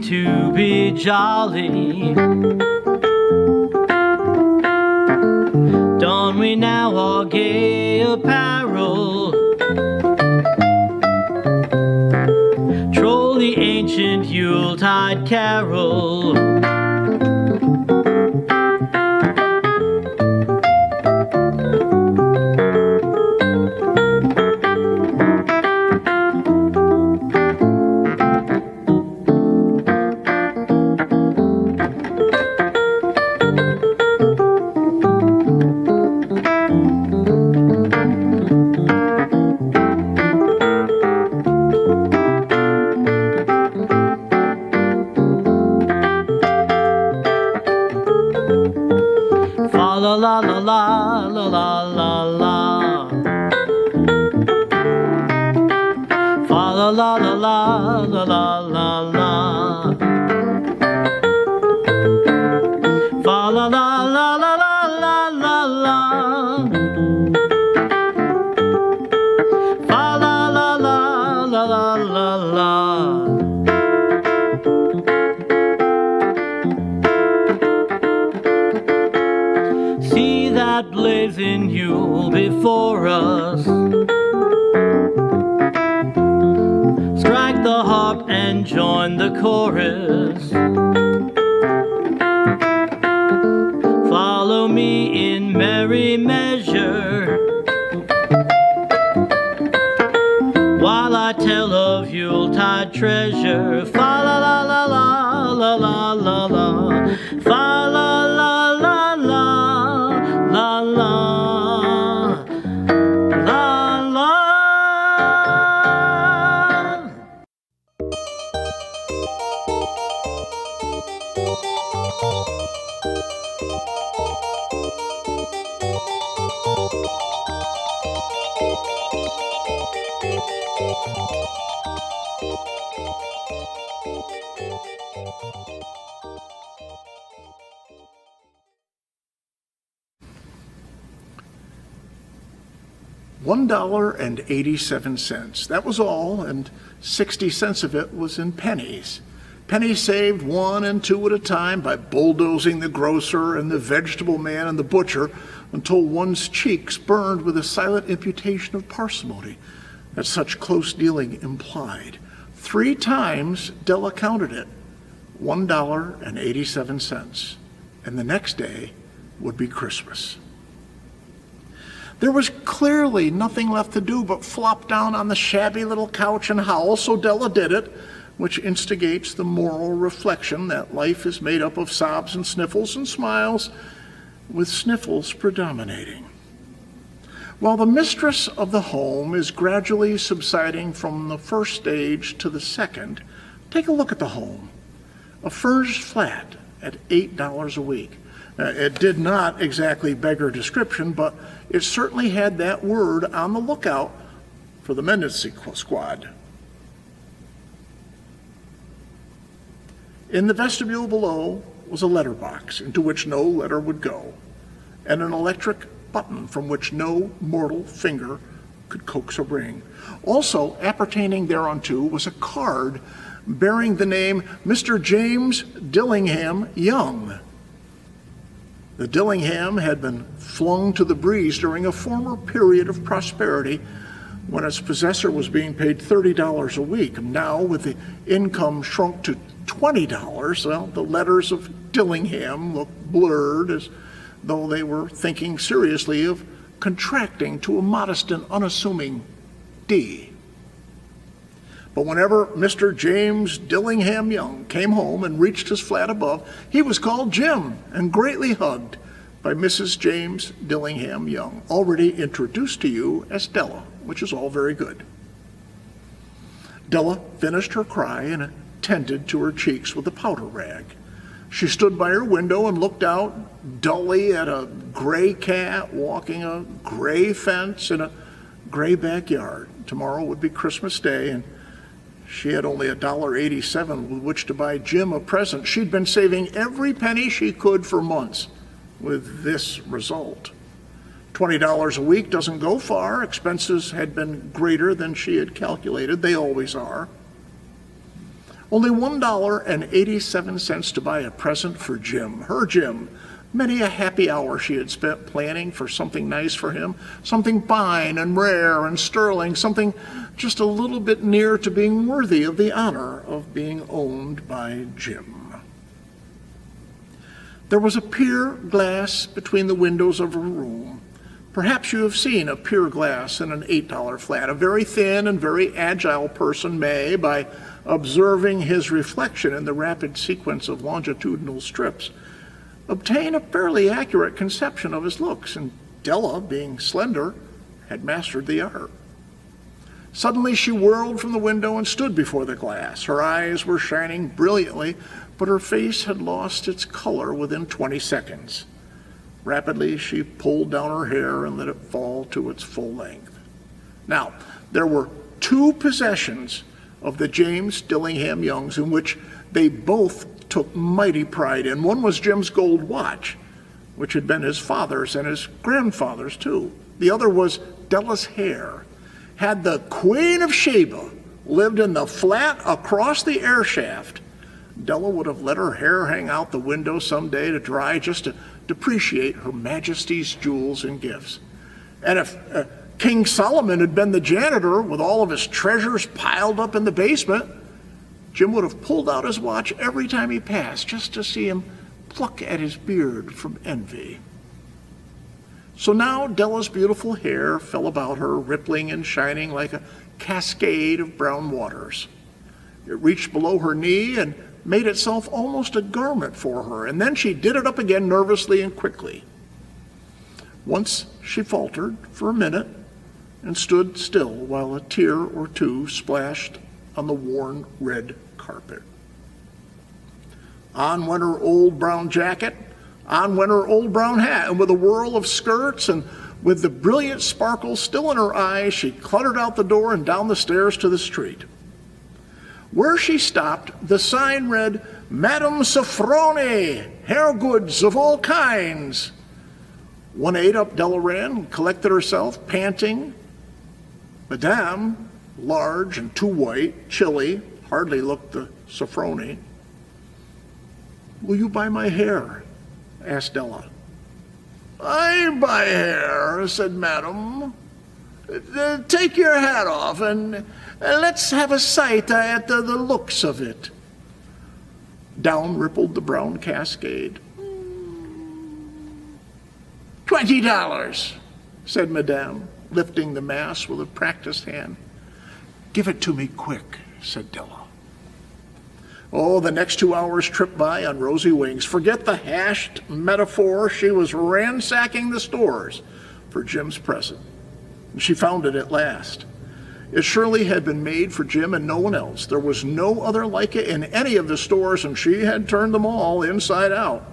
to be jolly. Don we now our gay apparel, troll the ancient Yuletide carol. La la la la la la la la. Fa la la la la la la la la. Fa la la la la la la la. Fa la la la la la la la. See that blazing Yule before us. Strike the harp and join the chorus. Follow me in merry measure, while I tell of Yuletide treasure. Fa la la la la la la la la. Fa la la la la. La la, la la. $1.87. That was all, and 60 cents of it was in pennies. Pennies saved 1 and 2 at a time by bulldozing the grocer and the vegetable man and the butcher until one's cheeks burned with a silent imputation of parsimony that such close dealing implied. 3 times Della counted it, $1.87, and the next day would be Christmas. There was clearly nothing left to do but flop down on the shabby little couch and howl, so Della did it, which instigates the moral reflection that life is made up of sobs and sniffles and smiles, with sniffles predominating. While the mistress of the home is gradually subsiding from the first stage to the second, take a look at the home. A furnished flat at $8 a week. It did not exactly beggar description, but it certainly had that word on the lookout for the Mendency squad. In the vestibule below was a letterbox into which no letter would go, and an electric button from which no mortal finger could coax a ring. Also appertaining thereunto was a card bearing the name Mr. James Dillingham Young. The Dillingham had been flung to the breeze during a former period of prosperity when its possessor was being paid $30 a week. Now, with the income shrunk to $20, well, the letters of Dillingham look blurred, as though they were thinking seriously of contracting to a modest and unassuming D. But whenever Mr. James Dillingham Young came home and reached his flat above, he was called Jim and greatly hugged by Mrs. James Dillingham Young, already introduced to you as Della, which is all very good. Della finished her cry and attended to her cheeks with a powder rag. She stood by her window and looked out dully at a gray cat walking a gray fence in a gray backyard. Tomorrow would be Christmas Day, and she had only $1.87 with which to buy Jim a present. She'd been saving every penny she could for months, with this result. $20 a week doesn't go far. Expenses had been greater than she had calculated. They always are. Only $1.87 to buy a present for Jim, her Jim. Many a happy hour she had spent planning for something nice for him, something fine and rare and sterling, something just a little bit near to being worthy of the honor of being owned by Jim. There was a pier glass between the windows of her room. Perhaps you have seen a pier glass in an $8 flat. A very thin and very agile person may, by observing his reflection in the rapid sequence of longitudinal strips, obtain a fairly accurate conception of his looks, and Della, being slender, had mastered the art. Suddenly she whirled from the window and stood before the glass. Her eyes were shining brilliantly, but her face had lost its color within 20 seconds. Rapidly she pulled down her hair and let it fall to its full length. Now, there were two possessions of the James Dillingham Youngs in which they both took mighty pride in. One was Jim's gold watch, which had been his father's and his grandfather's too. The other was Della's hair. Had the Queen of Sheba lived in the flat across the air shaft, Della would have let her hair hang out the window someday to dry, just to depreciate Her Majesty's jewels and gifts. And if King Solomon had been the janitor with all of his treasures piled up in the basement, Jim would have pulled out his watch every time he passed just to see him pluck at his beard from envy. So now Della's beautiful hair fell about her, rippling and shining like a cascade of brown waters. It reached below her knee and made itself almost a garment for her, and then she did it up again nervously and quickly. Once she faltered for a minute and stood still while a tear or two splashed on the worn red carpet. On went her old brown jacket, on went her old brown hat, and with a whirl of skirts and with the brilliant sparkle still in her eyes, she cluttered out the door and down the stairs to the street. Where she stopped, the sign read, "Madame Sofroni, hair goods of all kinds." 1/8 up Della ran, collected herself, panting. Madame, large and too white, chilly, hardly looked the Sofroni. "Will you buy my hair?" asked Della. "I buy hair," said Madame. "Take your hat off and let's have a sight at the looks of it." Down rippled the brown cascade. $20, said Madame, lifting the mass with a practiced hand. "Give it to me quick," said Della. Oh, the next 2 hours tripped by on rosy wings. Forget the hashed metaphor. She was ransacking the stores for Jim's present. And she found it at last. It surely had been made for Jim and no one else. There was no other like it in any of the stores, and she had turned them all inside out.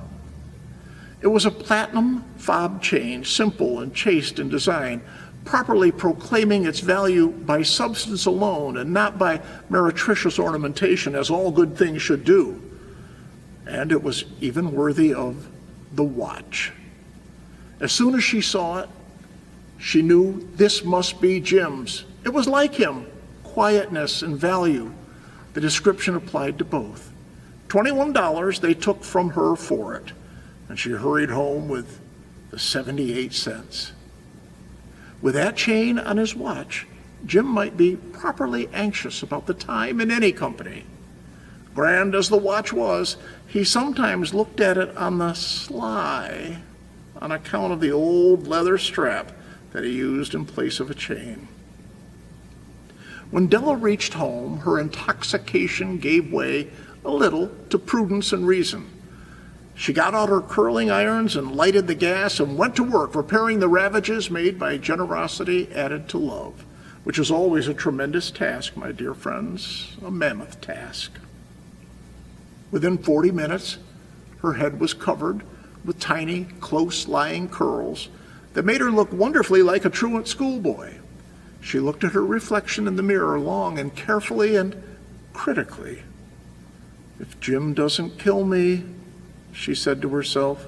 It was a platinum fob chain, simple and chaste in design, properly proclaiming its value by substance alone and not by meretricious ornamentation, as all good things should do. And it was even worthy of the watch. As soon as she saw it, she knew this must be Jim's. It was like him, quietness and value. The description applied to both. $21 they took from her for it, and she hurried home with the 78 cents. With that chain on his watch, Jim might be properly anxious about the time in any company. Grand as the watch was, he sometimes looked at it on the sly on account of the old leather strap that he used in place of a chain. When Della reached home, her intoxication gave way a little to prudence and reason. She got out her curling irons and lighted the gas and went to work repairing the ravages made by generosity added to love, which is always a tremendous task, my dear friends, a mammoth task. Within 40 minutes, her head was covered with tiny, close-lying curls that made her look wonderfully like a truant schoolboy. She looked at her reflection in the mirror long and carefully and critically. "If Jim doesn't kill me," she said to herself,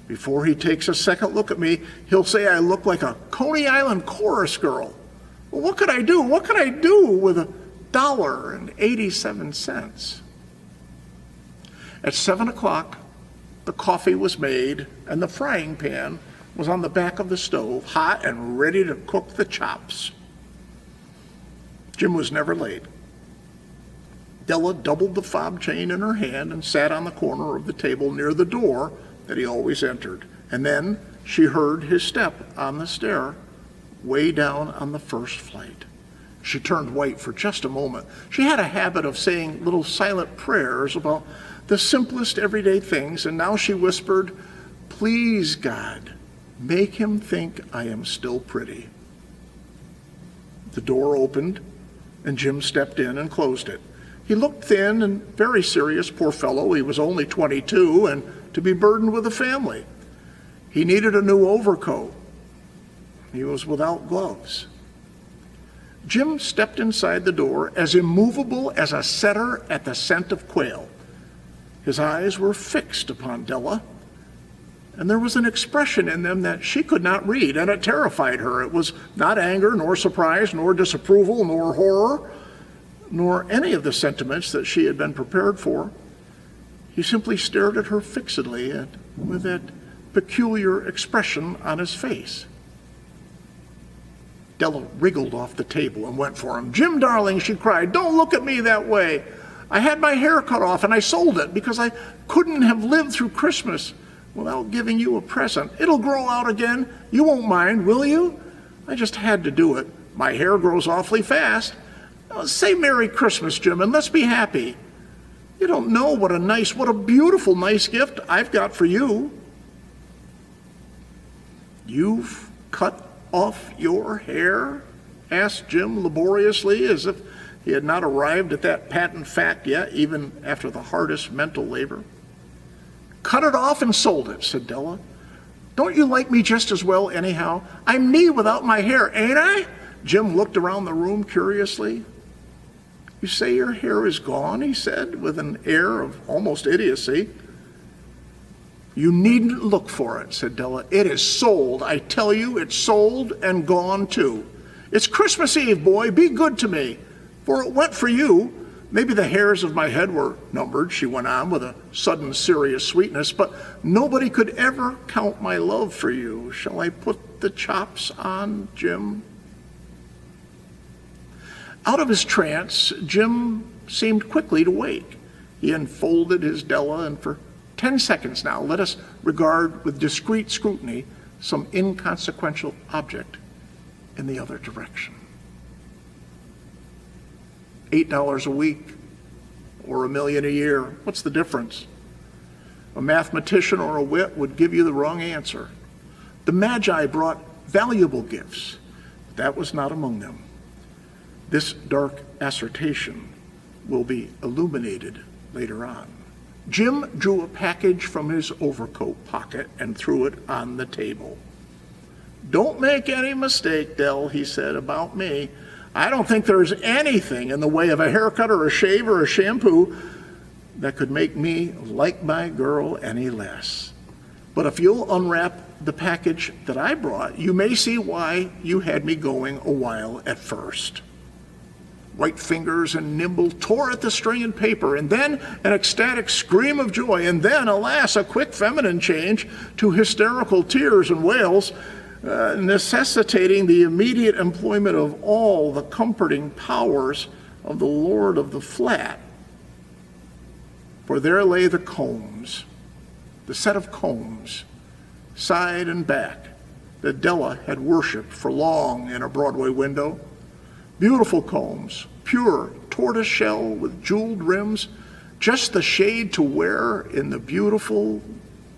"before he takes a second look at me, he'll say I look like a Coney Island chorus girl. Well, what could I do? What could I do with $1.87? At 7 o'clock, the coffee was made and the frying pan was on the back of the stove, hot and ready to cook the chops. Jim was never late. Della doubled the fob chain in her hand and sat on the corner of the table near the door that he always entered. And then she heard his step on the stair way down on the first flight. She turned white for just a moment. She had a habit of saying little silent prayers about the simplest everyday things, and now she whispered, "Please, God, make him think I am still pretty." The door opened, and Jim stepped in and closed it. He looked thin and very serious, poor fellow. He was only 22 and to be burdened with a family. He needed a new overcoat. He was without gloves. Jim stepped inside the door as immovable as a setter at the scent of quail. His eyes were fixed upon Della, and there was an expression in them that she could not read, and it terrified her. It was not anger, nor surprise, nor disapproval, nor horror, nor any of the sentiments that she had been prepared for. He simply stared at her fixedly and with that peculiar expression on his face. Della wriggled off the table and went for him. "Jim, darling," she cried, "don't look at me that way. I had my hair cut off and I sold it because I couldn't have lived through Christmas without giving you a present. It'll grow out again. You won't mind, will you? I just had to do it. My hair grows awfully fast. Say Merry Christmas, Jim, and let's be happy. You don't know what a beautiful, nice gift I've got for you." "You've cut off your hair?" asked Jim laboriously, as if he had not arrived at that patent fact yet, even after the hardest mental labor. "Cut it off and sold it," said Della. "Don't you like me just as well anyhow? I'm me without my hair, ain't I?" Jim looked around the room curiously. "You say your hair is gone?" he said, with an air of almost idiocy. "You needn't look for it," said Della. "It is sold. I tell you, it's sold and gone too. It's Christmas Eve, boy. Be good to me, for it went for you. Maybe the hairs of my head were numbered," she went on with a sudden serious sweetness, "but nobody could ever count my love for you. Shall I put the chops on, Jim?" Out of his trance, Jim seemed quickly to wake. He unfolded his Della, and for 10 seconds now, let us regard with discreet scrutiny some inconsequential object in the other direction. $8 a week or $1 million a year, what's the difference? A mathematician or a wit would give you the wrong answer. The Magi brought valuable gifts, but that was not among them. This dark assertion will be illuminated later on. Jim drew a package from his overcoat pocket and threw it on the table. "Don't make any mistake, Dell," he said, "about me. I don't think there's anything in the way of a haircut or a shave or a shampoo that could make me like my girl any less. But if you'll unwrap the package that I brought, you may see why you had me going a while at first." White fingers and nimble tore at the string and paper, and then an ecstatic scream of joy, and then, alas, a quick feminine change to hysterical tears and wails, necessitating the immediate employment of all the comforting powers of the Lord of the Flat. For there lay the combs, the set of combs, side and back, that Della had worshipped for long in a Broadway window. Beautiful combs, pure tortoise shell with jeweled rims, just the shade to wear in the beautiful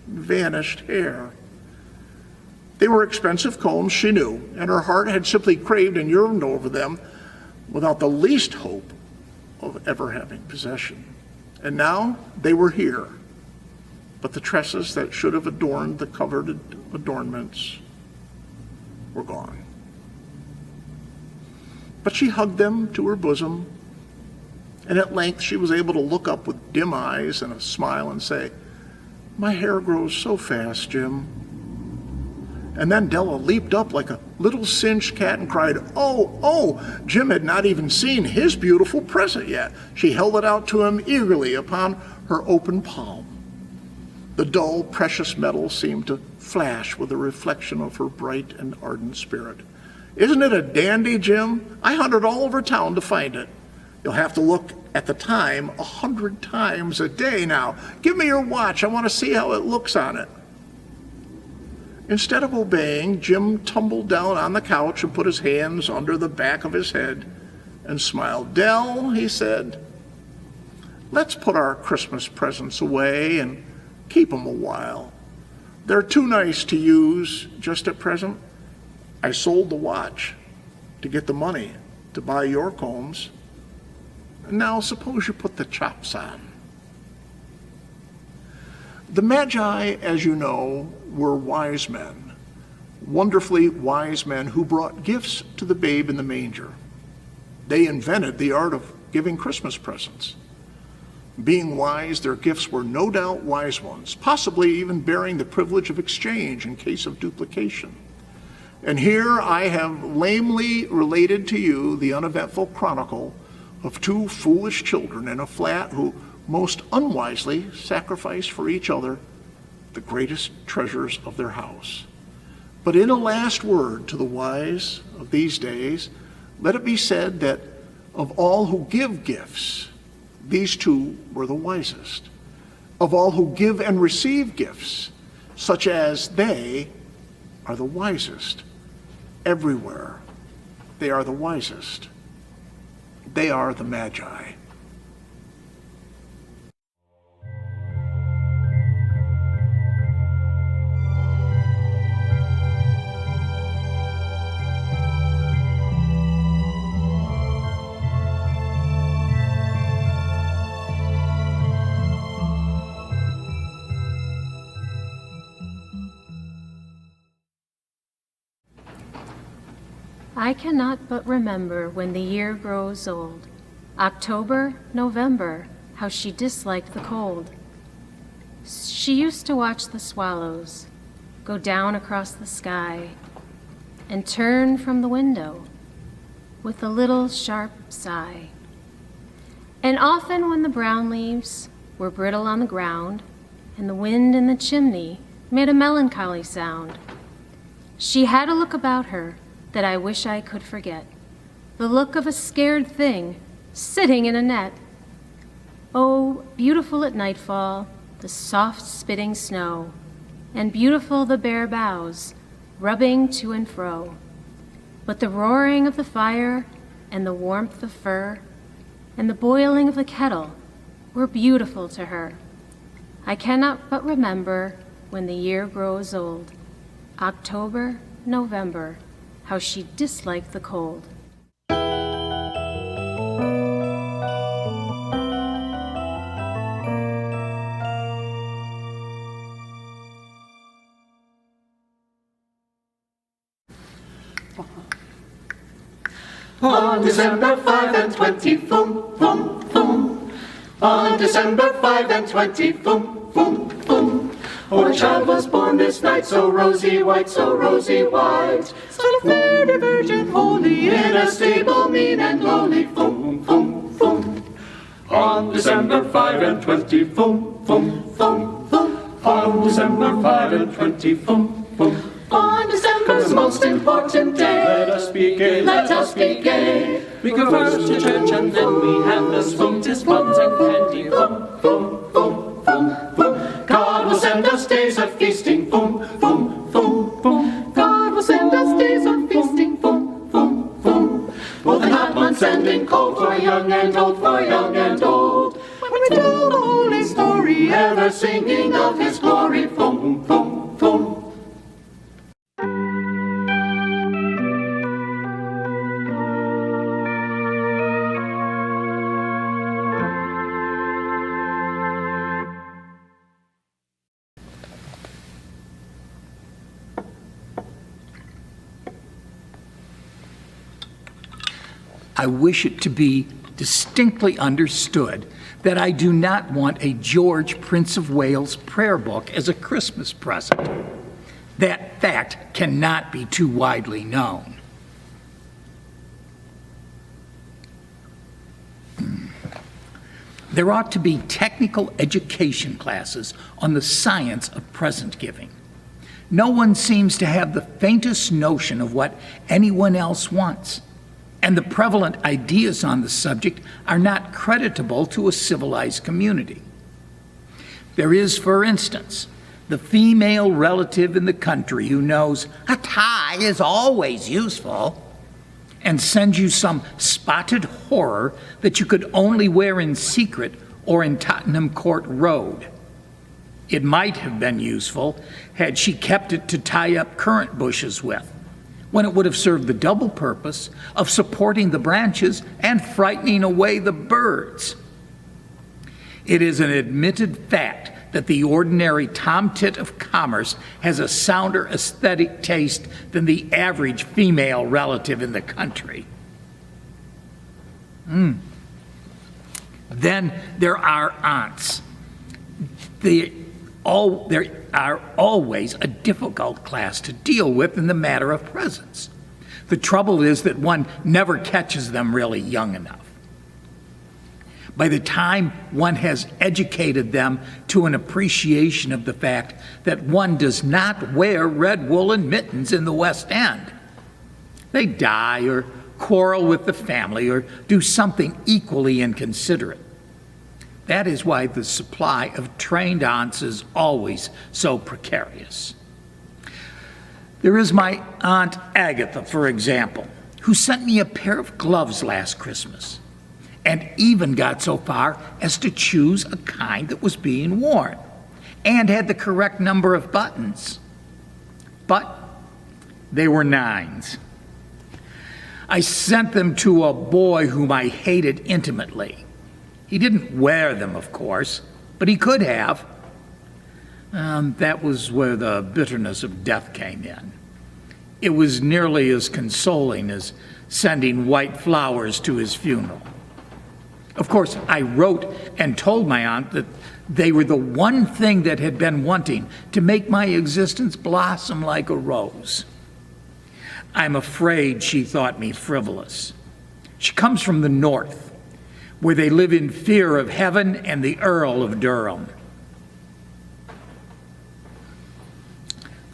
vanished hair. They were expensive combs, she knew, and her heart had simply craved and yearned over them without the least hope of ever having possession. And now they were here, but the tresses that should have adorned the coveted adornments were gone. But she hugged them to her bosom, and at length she was able to look up with dim eyes and a smile and say, "My hair grows so fast, Jim." And then Della leaped up like a little singed cat and cried, "Oh, oh!" Jim had not even seen his beautiful present yet. She held it out to him eagerly upon her open palm. The dull, precious metal seemed to flash with the reflection of her bright and ardent spirit. "Isn't it a dandy, Jim? I hunted all over town to find it. You'll have to look at the time 100 times a day now. Give me your watch. I want to see how it looks on it." Instead of obeying, Jim tumbled down on the couch and put his hands under the back of his head and smiled. "Dell," he said, "let's put our Christmas presents away and keep them a while. They're too nice to use just at present. I sold the watch to get the money to buy your combs. Now suppose you put the chops on." The Magi, as you know, were wise men, wonderfully wise men who brought gifts to the babe in the manger. They invented the art of giving Christmas presents. Being wise, their gifts were no doubt wise ones, possibly even bearing the privilege of exchange in case of duplication. And here I have lamely related to you the uneventful chronicle of two foolish children in a flat who most unwisely sacrificed for each other the greatest treasures of their house. But in a last word to the wise of these days, let it be said that of all who give gifts, these two were the wisest. Of all who give and receive gifts, such as they are the wisest. Everywhere, they are the wisest. They are the Magi. I cannot but remember when the year grows old, October, November, how she disliked the cold. She used to watch the swallows go down across the sky and turn from the window with a little sharp sigh. And often when the brown leaves were brittle on the ground and the wind in the chimney made a melancholy sound, she had a look about her that I wish I could forget, the look of a scared thing sitting in a net. Oh, beautiful at nightfall, the soft spitting snow, and beautiful the bare boughs, rubbing to and fro. But the roaring of the fire, and the warmth of fur, and the boiling of the kettle were beautiful to her. I cannot but remember when the year grows old, October, November, how she disliked the cold. On December 5 and 20, boom, boom, boom. On December 5 and 20, boom, boom, boom. Oh, a child was born this night, so rosy white, so rosy white. Son of Mary, Virgin Holy, in a stable mean and lowly, boom, boom, boom. On December 5 and 20, boom, boom, boom, boom. On December 5 and 20, boom, boom. On December's most important day, Let us be gay, let us be gay. We go first to church and then we have the sweetest buns and candy. Boom, boom, boom, boom, boom. God will send us days of feasting. Boom, boom, boom, boom. God will send us days of feasting. Boom, boom, boom. Both in hot months and in cold, for young and old, for young and old. When we tell the holy story, ever singing of His glory. Boom, boom, boom. I wish it to be distinctly understood that I do not want a George, Prince of Wales prayer book as a Christmas present. That fact cannot be too widely known. There ought to be technical education classes on the science of present giving. No one seems to have the faintest notion of what anyone else wants, and the prevalent ideas on the subject are not creditable to a civilized community. There is, for instance, the female relative in the country who knows a tie is always useful and sends you some spotted horror that you could only wear in secret or in Tottenham Court Road. It might have been useful had she kept it to tie up currant bushes with, when it would have served the double purpose of supporting the branches and frightening away the birds. It is an admitted fact that the ordinary tomtit of commerce has a sounder aesthetic taste than the average female relative in the country. Then there are aunts. They are always a difficult class to deal with in the matter of presents. The trouble is that one never catches them really young enough. By the time one has educated them to an appreciation of the fact that one does not wear red woolen mittens in the West End, they die or quarrel with the family or do something equally inconsiderate. That is why the supply of trained aunts is always so precarious. There is my Aunt Agatha, for example, who sent me a pair of gloves last Christmas, and even got so far as to choose a kind that was being worn and had the correct number of buttons. But they were 9s. I sent them to a boy whom I hated intimately. He didn't wear them, of course, but he could have. That was where the bitterness of death came in. It was nearly as consoling as sending white flowers to his funeral. Of course, I wrote and told my aunt that they were the one thing that had been wanting to make my existence blossom like a rose. I'm afraid she thought me frivolous. She comes from the north, where they live in fear of heaven and the Earl of Durham.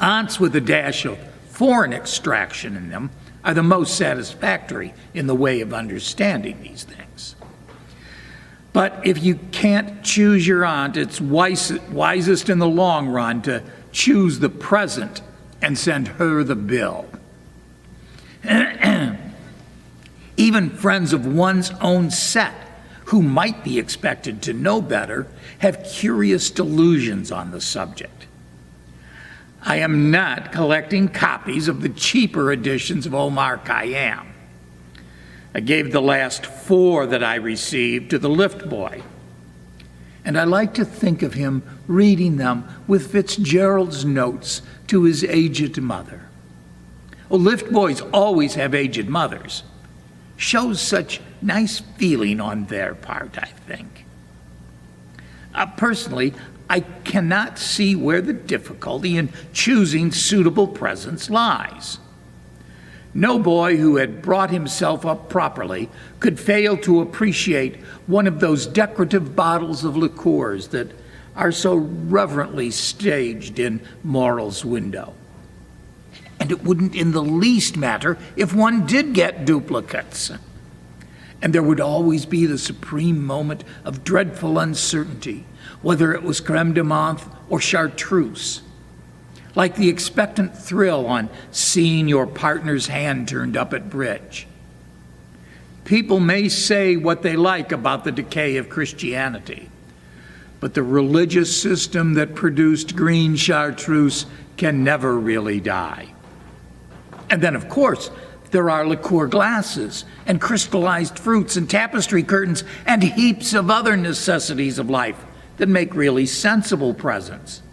Aunts with a dash of foreign extraction in them are the most satisfactory in the way of understanding these things. But if you can't choose your aunt, it's wisest in the long run to choose the present and send her the bill. Even friends of one's own set, who might be expected to know better, have curious delusions on the subject. I am not collecting copies of the cheaper editions of Omar Khayyam. I gave the last 4 that I received to the lift boy, and I like to think of him reading them with Fitzgerald's notes to his aged mother. Well, lift boys always have aged mothers. Shows such nice feeling on their part, I think. Personally, I cannot see where the difficulty in choosing suitable presents lies. No boy who had brought himself up properly could fail to appreciate one of those decorative bottles of liqueurs that are so reverently staged in Morrel's window. And it wouldn't in the least matter if one did get duplicates. And there would always be the supreme moment of dreadful uncertainty, whether it was creme de menthe or chartreuse, like the expectant thrill on seeing your partner's hand turned up at bridge. People may say what they like about the decay of Christianity, but the religious system that produced green chartreuse can never really die. And then, of course, there are liqueur glasses and crystallized fruits and tapestry curtains and heaps of other necessities of life that make really sensible presents,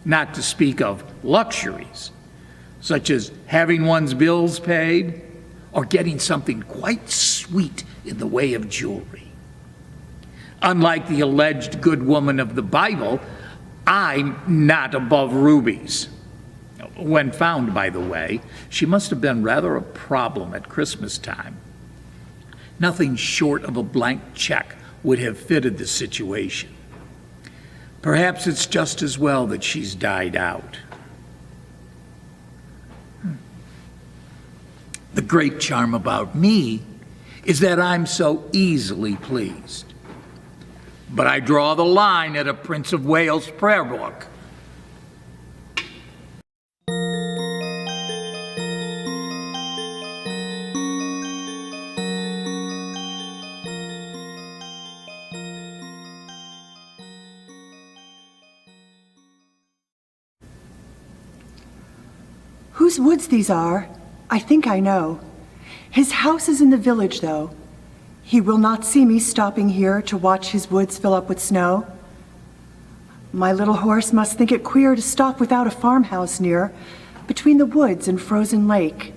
not to speak of luxuries, such as having one's bills paid or getting something quite sweet in the way of jewelry. Unlike the alleged good woman of the Bible, I'm not above rubies. When found, by the way, she must have been rather a problem at Christmas time. Nothing short of a blank check would have fitted the situation. Perhaps it's just as well that she's died out. The great charm about me is that I'm so easily pleased. But I draw the line at a Prince of Wales prayer book. Whose woods these are, I think I know. His house is in the village, though. He will not see me stopping here to watch his woods fill up with snow. My little horse must think it queer to stop without a farmhouse near, between the woods and frozen lake,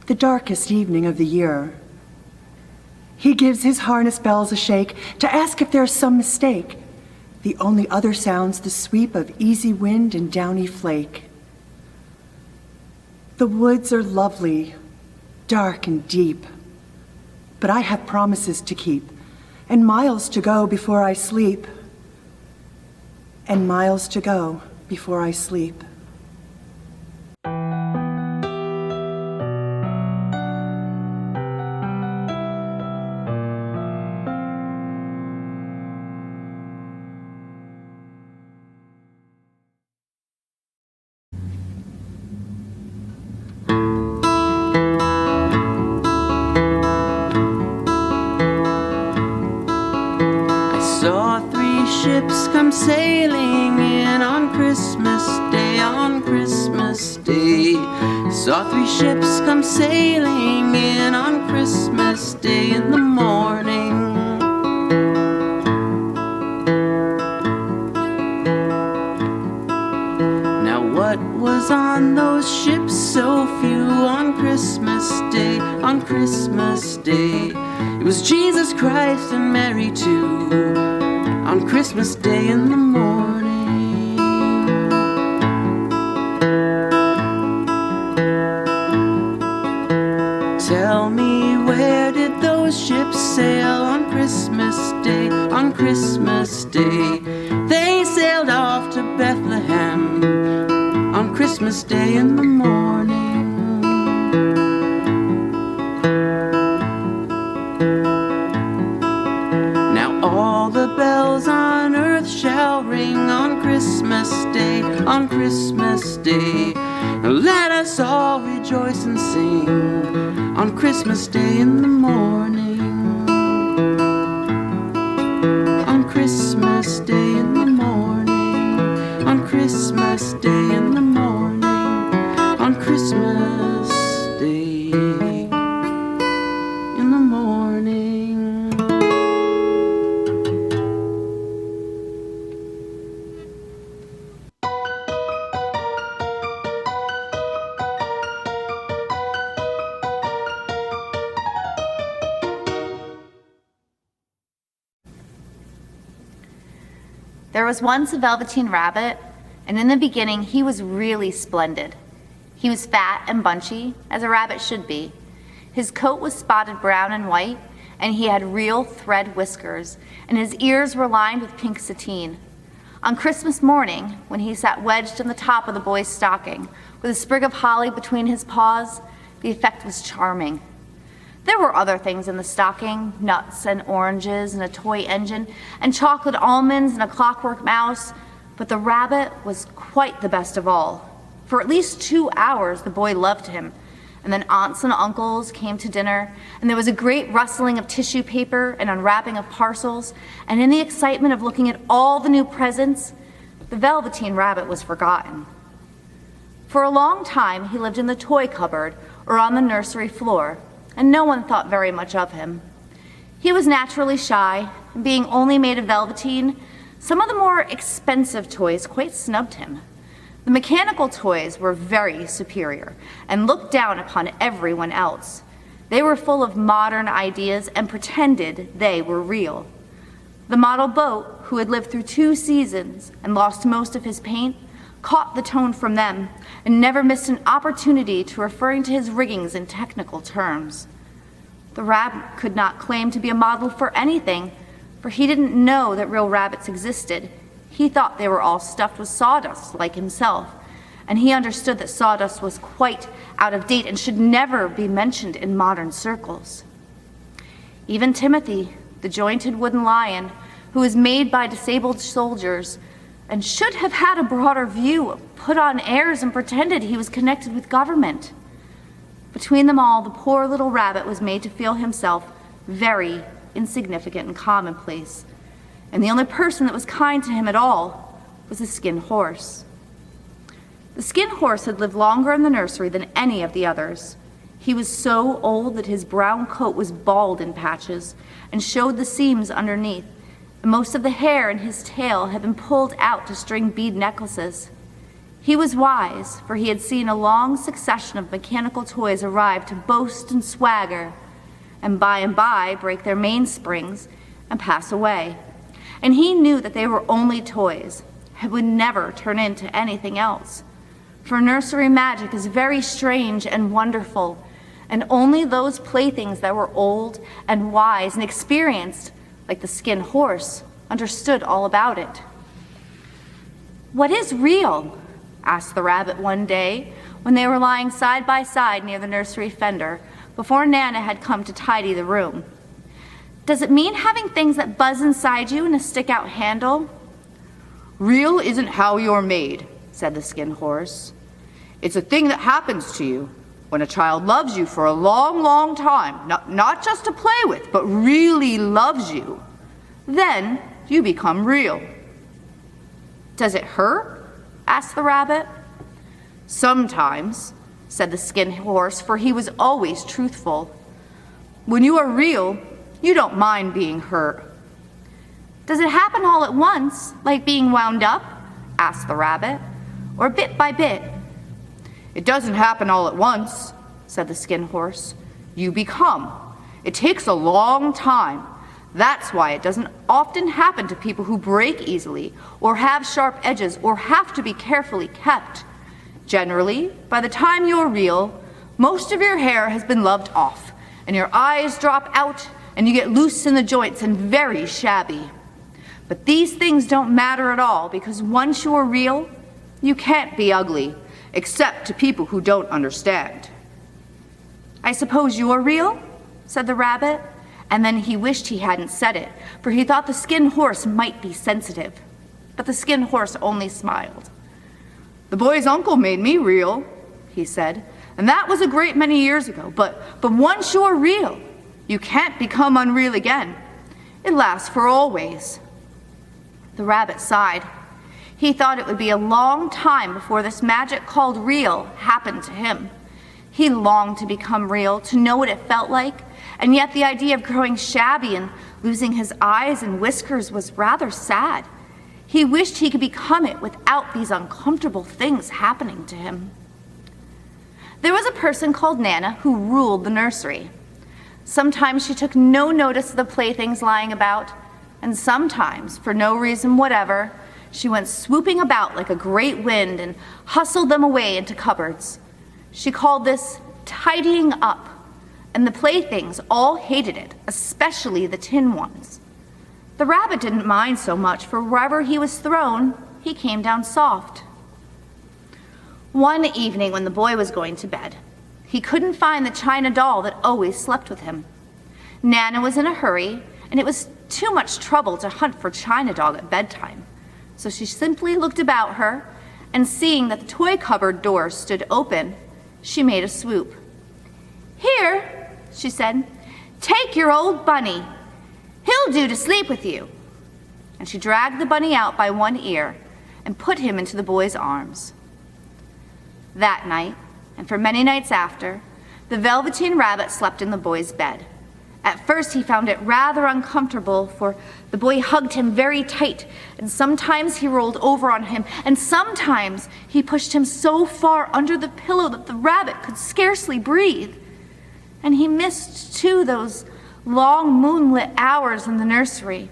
the darkest evening of the year. He gives his harness bells a shake to ask if there's some mistake. The only other sound's the sweep of easy wind and downy flake. The woods are lovely, dark and deep, but I have promises to keep, and miles to go before I sleep, and miles to go before I sleep. Ships come sailing in on Christmas Day, on Christmas Day. Saw 3 ships come sailing in on Christmas Day in the morning. Now what was on those ships so few on Christmas Day, on Christmas Day? It was Jesus Christ and Mary too, on Christmas Day in the morning. Tell me, where did those ships sail on Christmas Day, on Christmas Day? They sailed off to Bethlehem on Christmas Day in the morning. All the bells on earth shall ring on Christmas Day, on Christmas Day. Let us all rejoice and sing on Christmas Day in the morning. On Christmas Day in the morning. On Christmas Day in the morning. On Christmas Day in the morning. There was once a velveteen rabbit, and in the beginning he was really splendid. He was fat and bunchy, as a rabbit should be. His coat was spotted brown and white, and he had real thread whiskers, and his ears were lined with pink sateen. On Christmas morning, when he sat wedged on the top of the boy's stocking, with a sprig of holly between his paws, the effect was charming. There were other things in the stocking, nuts and oranges and a toy engine and chocolate almonds and a clockwork mouse, but the rabbit was quite the best of all. For at least 2 hours the boy loved him, and then aunts and uncles came to dinner, and there was a great rustling of tissue paper and unwrapping of parcels, and in the excitement of looking at all the new presents, the velveteen rabbit was forgotten. For a long time he lived in the toy cupboard or on the nursery floor, and no one thought very much of him. He was naturally shy, and being only made of velveteen, some of the more expensive toys quite snubbed him. The mechanical toys were very superior and looked down upon everyone else. They were full of modern ideas and pretended they were real. The model boat, who had lived through 2 seasons and lost most of his paint, caught the tone from them, and never missed an opportunity to referring to his riggings in technical terms. The rabbit could not claim to be a model for anything, for he didn't know that real rabbits existed. He thought they were all stuffed with sawdust like himself, and he understood that sawdust was quite out of date and should never be mentioned in modern circles. Even Timothy, the jointed wooden lion, who was made by disabled soldiers and should have had a broader view, put on airs and pretended he was connected with government. Between them all, the poor little rabbit was made to feel himself very insignificant and commonplace, and the only person that was kind to him at all was the skin horse. The skin horse had lived longer in the nursery than any of the others. He was so old that his brown coat was bald in patches and showed the seams underneath, and most of the hair in his tail had been pulled out to string bead necklaces. He was wise, for he had seen a long succession of mechanical toys arrive to boast and swagger, and by break their mainsprings and pass away. And he knew that they were only toys, and would never turn into anything else. For nursery magic is very strange and wonderful, and only those playthings that were old and wise and experienced, like the skin horse, understood all about it. "What is real?" asked the rabbit one day when they were lying side by side near the nursery fender before Nana had come to tidy the room. "Does it mean having things that buzz inside you and a stick-out handle?" "Real isn't how you're made," said the skin horse. "It's a thing that happens to you when a child loves you for a long, long time, not just to play with, but really loves you. Then you become real." "Does it hurt?" asked the rabbit. "Sometimes," said the skin horse, for he was always truthful. "When you are real, you don't mind being hurt." "Does it happen all at once, like being wound up?" asked the rabbit. "Or bit by bit?" "It doesn't happen all at once," said the skin horse. "You become. It takes a long time. That's why it doesn't often happen to people who break easily, or have sharp edges, or have to be carefully kept. Generally, by the time you're real, most of your hair has been loved off, and your eyes drop out, and you get loose in the joints and very shabby. But these things don't matter at all, because once you're real, you can't be ugly, except to people who don't understand." "I suppose you're real?" said the rabbit, and then he wished he hadn't said it, for he thought the skin horse might be sensitive. But the skin horse only smiled. "The boy's uncle made me real," he said, "and that was a great many years ago. But once you're real, you can't become unreal again. It lasts for always." The rabbit sighed. He thought it would be a long time before this magic called real happened to him. He longed to become real, to know what it felt like, and yet the idea of growing shabby and losing his eyes and whiskers was rather sad. He wished he could become it without these uncomfortable things happening to him. There was a person called Nana who ruled the nursery. Sometimes she took no notice of the playthings lying about, and sometimes, for no reason whatever, she went swooping about like a great wind and hustled them away into cupboards. She called this tidying up, and the playthings all hated it, especially the tin ones. The rabbit didn't mind so much, for wherever he was thrown, he came down soft. One evening when the boy was going to bed, he couldn't find the china doll that always slept with him. Nana was in a hurry, and it was too much trouble to hunt for China Dog at bedtime. So she simply looked about her, and seeing that the toy cupboard door stood open, she made a swoop. "Here," she said, "take your old bunny. He'll do to sleep with you." And she dragged the bunny out by one ear and put him into the boy's arms. That night, and for many nights after, the Velveteen Rabbit slept in the boy's bed. At first he found it rather uncomfortable, for the boy hugged him very tight, and sometimes he rolled over on him, and sometimes he pushed him so far under the pillow that the rabbit could scarcely breathe. And he missed, too, those long moonlit hours in the nursery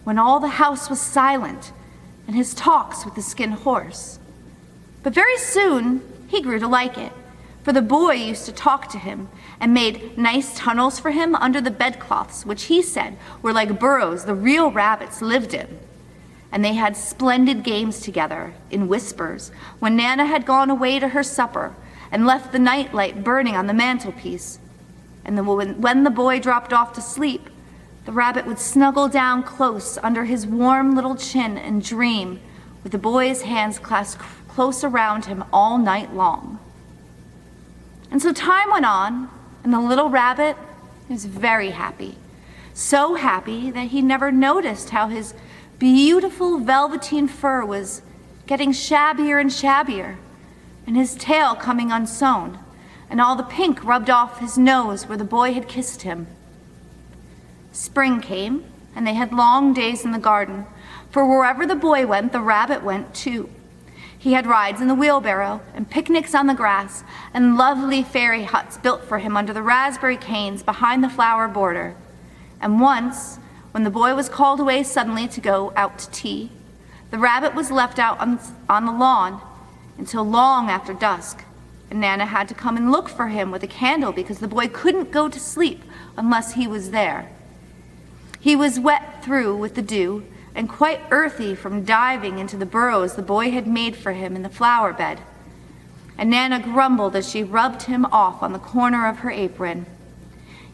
when all the house was silent, and his talks with the skin horse. But very soon, he grew to like it, for the boy used to talk to him and made nice tunnels for him under the bedcloths, which he said were like burrows the real rabbits lived in. And they had splendid games together, in whispers, when Nana had gone away to her supper and left the nightlight burning on the mantelpiece. And then when the boy dropped off to sleep, the rabbit would snuggle down close under his warm little chin and dream, with the boy's hands clasped close around him all night long. And so time went on, and the little rabbit was very happy. So happy that he never noticed how his beautiful velveteen fur was getting shabbier and shabbier, and his tail coming unsewn, and all the pink rubbed off his nose where the boy had kissed him. Spring came, and they had long days in the garden, for wherever the boy went, the rabbit went too. He had rides in the wheelbarrow, and picnics on the grass, and lovely fairy huts built for him under the raspberry canes behind the flower border. And once, when the boy was called away suddenly to go out to tea, the rabbit was left out on the lawn until long after dusk, and Nana had to come and look for him with a candle because the boy couldn't go to sleep unless he was there. He was wet through with the dew and quite earthy from diving into the burrows the boy had made for him in the flower bed. And Nana grumbled as she rubbed him off on the corner of her apron.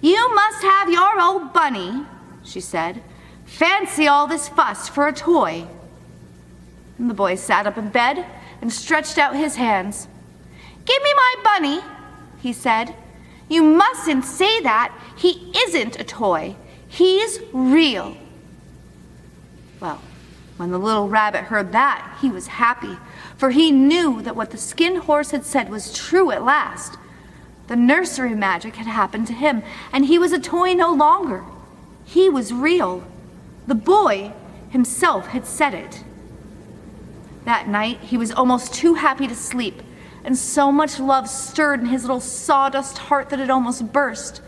"You must have your old bunny," she said. "Fancy all this fuss for a toy." And the boy sat up in bed and stretched out his hands. "Give me my bunny," he said. "You mustn't say that. He isn't a toy. He's real." Well, when the little rabbit heard that, he was happy, for he knew that what the skin horse had said was true at last. The nursery magic had happened to him, and he was a toy no longer. He was real. The boy himself had said it. That night, he was almost too happy to sleep, and so much love stirred in his little sawdust heart that it almost burst.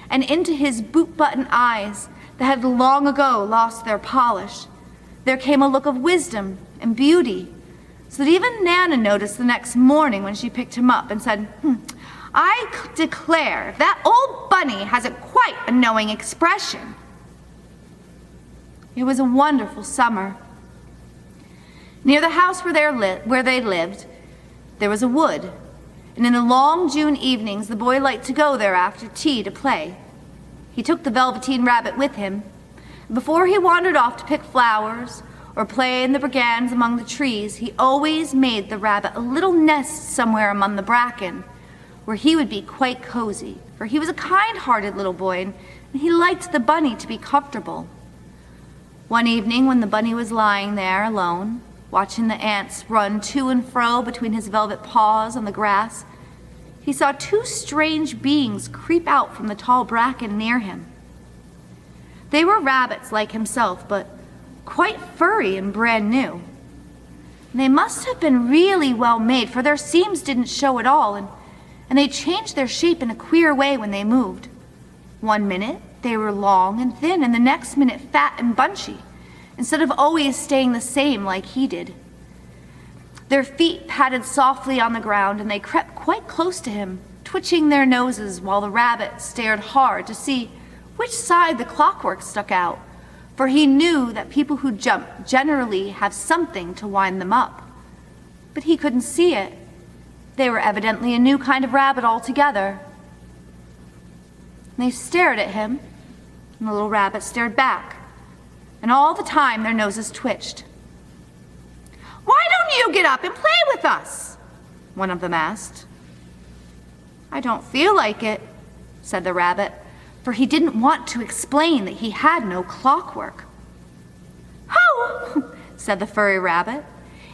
And into his boot-button eyes that had long ago lost their polish, there came a look of wisdom and beauty, so that even Nana noticed the next morning when she picked him up and said, "I declare, that old bunny hasn't quite a knowing expression." It was a wonderful summer. Near the house where they lived, there was a wood, and in the long June evenings the boy liked to go there after tea to play. He took the Velveteen Rabbit with him. Before he wandered off to pick flowers or play in the brigands among the trees, he always made the rabbit a little nest somewhere among the bracken, where he would be quite cozy, for he was a kind-hearted little boy, and he liked the bunny to be comfortable. One evening, when the bunny was lying there alone, watching the ants run to and fro between his velvet paws on the grass, he saw two strange beings creep out from the tall bracken near him. They were rabbits like himself, but quite furry and brand new. They must have been really well made, for their seams didn't show at all, and they changed their shape in a queer way when they moved. One minute they were long and thin, and the next minute fat and bunchy, instead of always staying the same like he did. Their feet patted softly on the ground, and they crept quite close to him, twitching their noses while the rabbit stared hard to see which side the clockwork stuck out, for he knew that people who jump generally have something to wind them up. But he couldn't see it. They were evidently a new kind of rabbit altogether. They stared at him, and the little rabbit stared back, and all the time their noses twitched. "Why don't you get up and play with us?" one of them asked. "I don't feel like it," said the rabbit, for he didn't want to explain that he had no clockwork. "Oh," said the furry rabbit,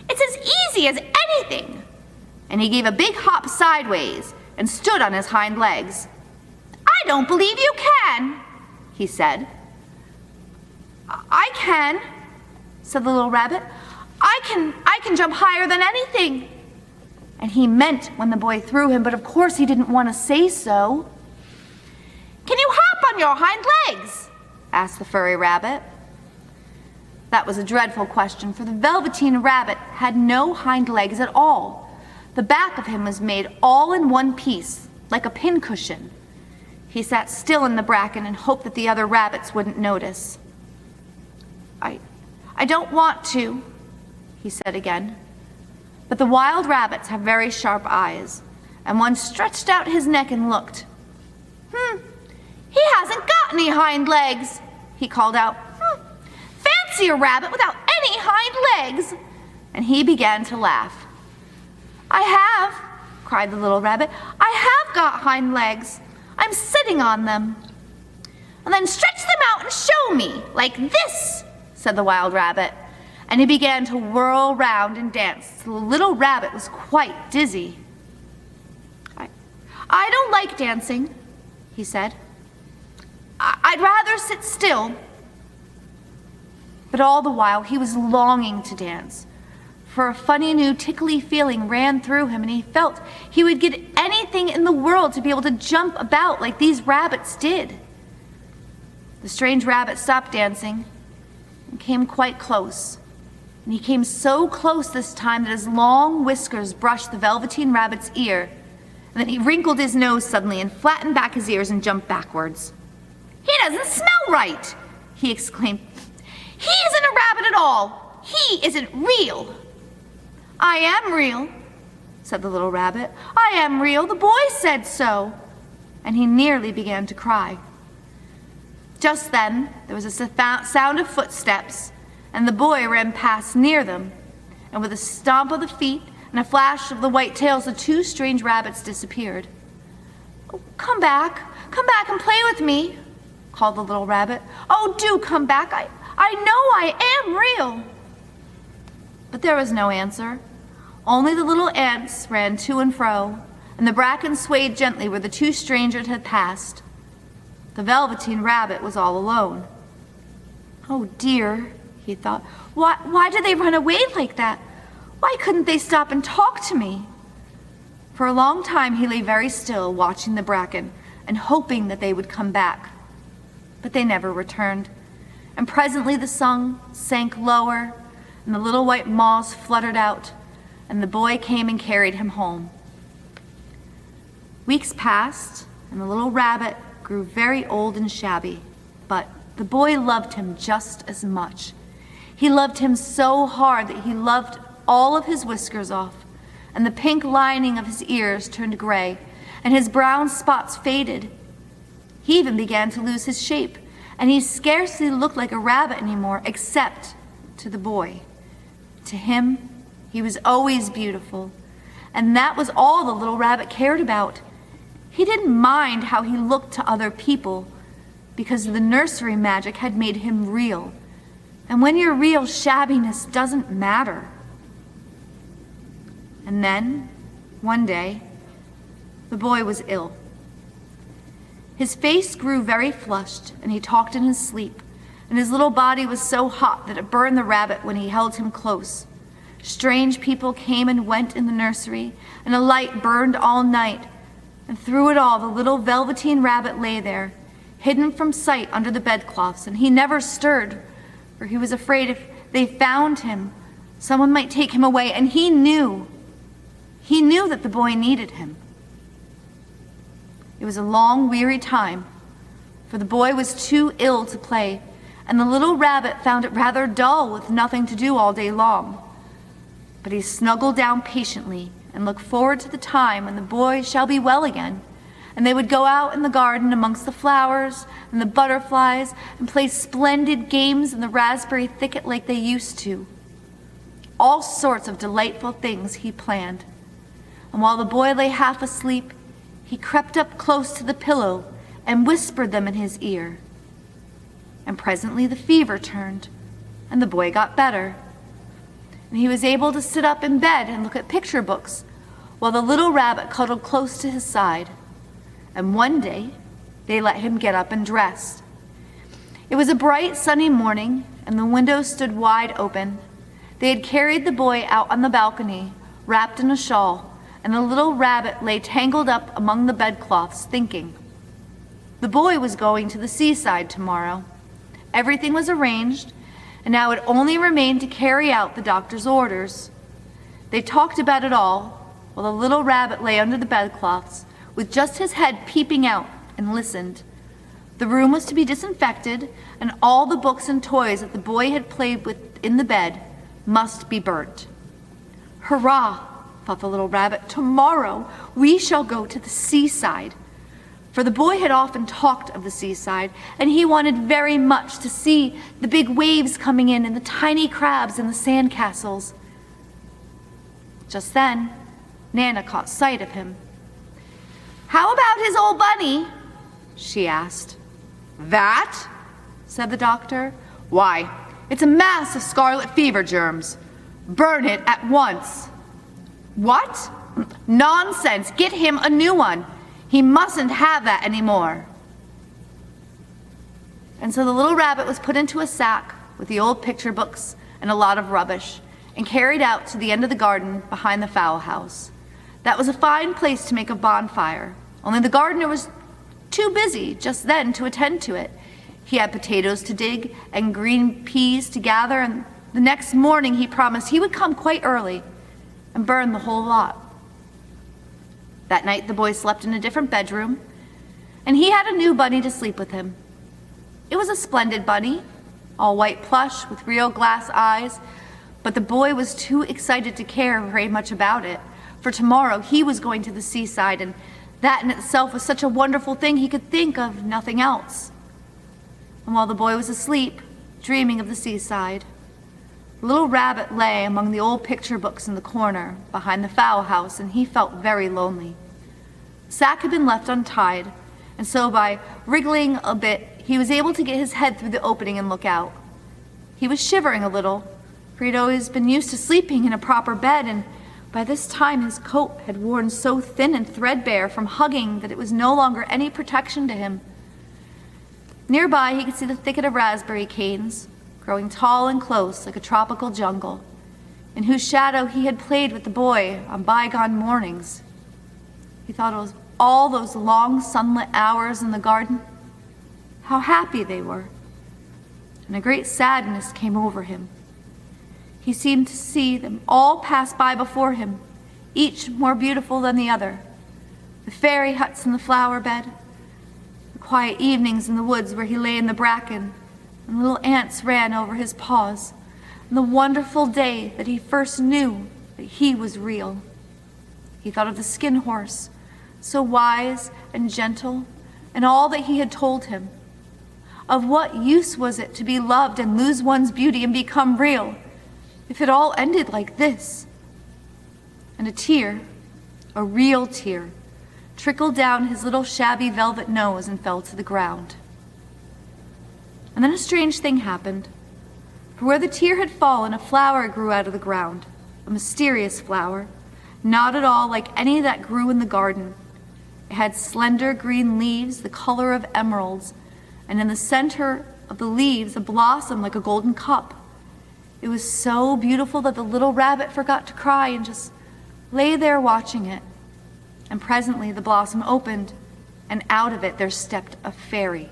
"it's as easy as anything." And he gave a big hop sideways and stood on his hind legs. "I don't believe you can," he said. "I can," said the little rabbit. I can jump higher than anything." And he meant when the boy threw him, but of course he didn't want to say so. "Can you hop on your hind legs?" asked the furry rabbit. That was a dreadful question, for the Velveteen Rabbit had no hind legs at all, The back of him was made all in one piece, like a pincushion. He sat still in the bracken and hoped that the other rabbits wouldn't notice. I don't want to, he said again. But the wild rabbits have very sharp eyes, and one stretched out his neck and looked. He hasn't got any hind legs, he called out. Fancy a rabbit without any hind legs. And he began to laugh. I have, cried the little rabbit. I have got hind legs. I'm sitting on them. And then stretch them out and show me, like this, said the wild rabbit. And he began to whirl round and dance. The little rabbit was quite dizzy. I don't like dancing, he said. I'd rather sit still. But all the while he was longing to dance, for a funny new tickly feeling ran through him, and he felt he would give anything in the world to be able to jump about like these rabbits did. The strange rabbit stopped dancing and came quite close. And he came so close this time that his long whiskers brushed the Velveteen Rabbit's ear. And then he wrinkled his nose suddenly and flattened back his ears and jumped backwards. He doesn't smell right, he exclaimed. He isn't a rabbit at all. He isn't real. I am real, said the little rabbit. I am real. The boy said so. And he nearly began to cry. Just then, there was a sound of footsteps, and the boy ran past near them. And with a stomp of the feet and a flash of the white tails, the two strange rabbits disappeared. Oh, come back and play with me, called the little rabbit. Oh, do come back. I know I am real. But there was no answer. Only the little ants ran to and fro, and the bracken swayed gently where the two strangers had passed. The Velveteen Rabbit was all alone. Oh dear, he thought. Why did they run away like that? Why couldn't they stop and talk to me? For a long time he lay very still, watching the bracken and hoping that they would come back. But they never returned. And presently the sun sank lower, and the little white moths fluttered out, and the boy came and carried him home. Weeks passed, and the little rabbit grew very old and shabby, but the boy loved him just as much. He loved him so hard that he loved all of his whiskers off, and the pink lining of his ears turned gray, and his brown spots faded. He even began to lose his shape, and he scarcely looked like a rabbit anymore, except to the boy. To him, he was always beautiful, and that was all the little rabbit cared about. He didn't mind how he looked to other people, because the nursery magic had made him real. And when you're real, shabbiness doesn't matter. And then, one day, the boy was ill. His face grew very flushed, and he talked in his sleep, and his little body was so hot that it burned the rabbit when he held him close. Strange people came and went in the nursery, and a light burned all night, and through it all the little Velveteen Rabbit lay there, hidden from sight under the bedclothes, and he never stirred, for he was afraid if they found him, someone might take him away, and he knew that the boy needed him. It was a long, weary time, for the boy was too ill to play, and the little rabbit found it rather dull with nothing to do all day long. But he snuggled down patiently and looked forward to the time when the boy shall be well again, and they would go out in the garden amongst the flowers and the butterflies and play splendid games in the raspberry thicket like they used to. All sorts of delightful things he planned. And while the boy lay half asleep, he crept up close to the pillow and whispered them in his ear. And presently the fever turned, and the boy got better. And he was able to sit up in bed and look at picture books, while the little rabbit cuddled close to his side. And one day, they let him get up and dress. It was a bright, sunny morning, and the window stood wide open. They had carried the boy out on the balcony, wrapped in a shawl, and the little rabbit lay tangled up among the bedcloths, thinking. The boy was going to the seaside tomorrow. Everything was arranged, and now it only remained to carry out the doctor's orders. They talked about it all, while the little rabbit lay under the bedclothes with just his head peeping out and listened. The room was to be disinfected, and all the books and toys that the boy had played with in the bed must be burnt. Hurrah, thought the little rabbit, tomorrow we shall go to the seaside. For the boy had often talked of the seaside, and he wanted very much to see the big waves coming in and the tiny crabs and the sand castles. Just then, Nana caught sight of him. "How about his old bunny?" she asked. "That?" said the doctor. "Why, it's a mass of scarlet fever germs. Burn it at once." "What? Nonsense! Get him a new one. He mustn't have that anymore." And so the little rabbit was put into a sack with the old picture books and a lot of rubbish, and carried out to the end of the garden behind the fowl house. That was a fine place to make a bonfire, only the gardener was too busy just then to attend to it. He had potatoes to dig and green peas to gather, and the next morning he promised he would come quite early and burn the whole lot. That night the boy slept in a different bedroom, and he had a new bunny to sleep with him. It was a splendid bunny, all white plush with real glass eyes, but the boy was too excited to care very much about it, for tomorrow he was going to the seaside, and that in itself was such a wonderful thing he could think of nothing else. And while the boy was asleep, dreaming of the seaside, the little rabbit lay among the old picture books in the corner behind the fowl house, and he felt very lonely. The sack had been left untied, and so by wriggling a bit, he was able to get his head through the opening and look out. He was shivering a little, for he'd always been used to sleeping in a proper bed, and by this time his coat had worn so thin and threadbare from hugging that it was no longer any protection to him. Nearby he could see the thicket of raspberry canes, growing tall and close like a tropical jungle, in whose shadow he had played with the boy on bygone mornings. He thought of all those long sunlit hours in the garden, how happy they were, and a great sadness came over him. He seemed to see them all pass by before him, each more beautiful than the other. The fairy huts in the flower bed, the quiet evenings in the woods where he lay in the bracken, and little ants ran over his paws, and the wonderful day that he first knew that he was real. He thought of the skin horse, so wise and gentle, and all that he had told him. Of what use was it to be loved and lose one's beauty and become real, if it all ended like this? And a tear, a real tear, trickled down his little shabby velvet nose and fell to the ground. And then a strange thing happened. For where the tear had fallen, a flower grew out of the ground, a mysterious flower, not at all like any that grew in the garden. It had slender green leaves the color of emeralds, and in the center of the leaves a blossom like a golden cup. It was so beautiful that the little rabbit forgot to cry and just lay there watching it. And presently the blossom opened, and out of it there stepped a fairy.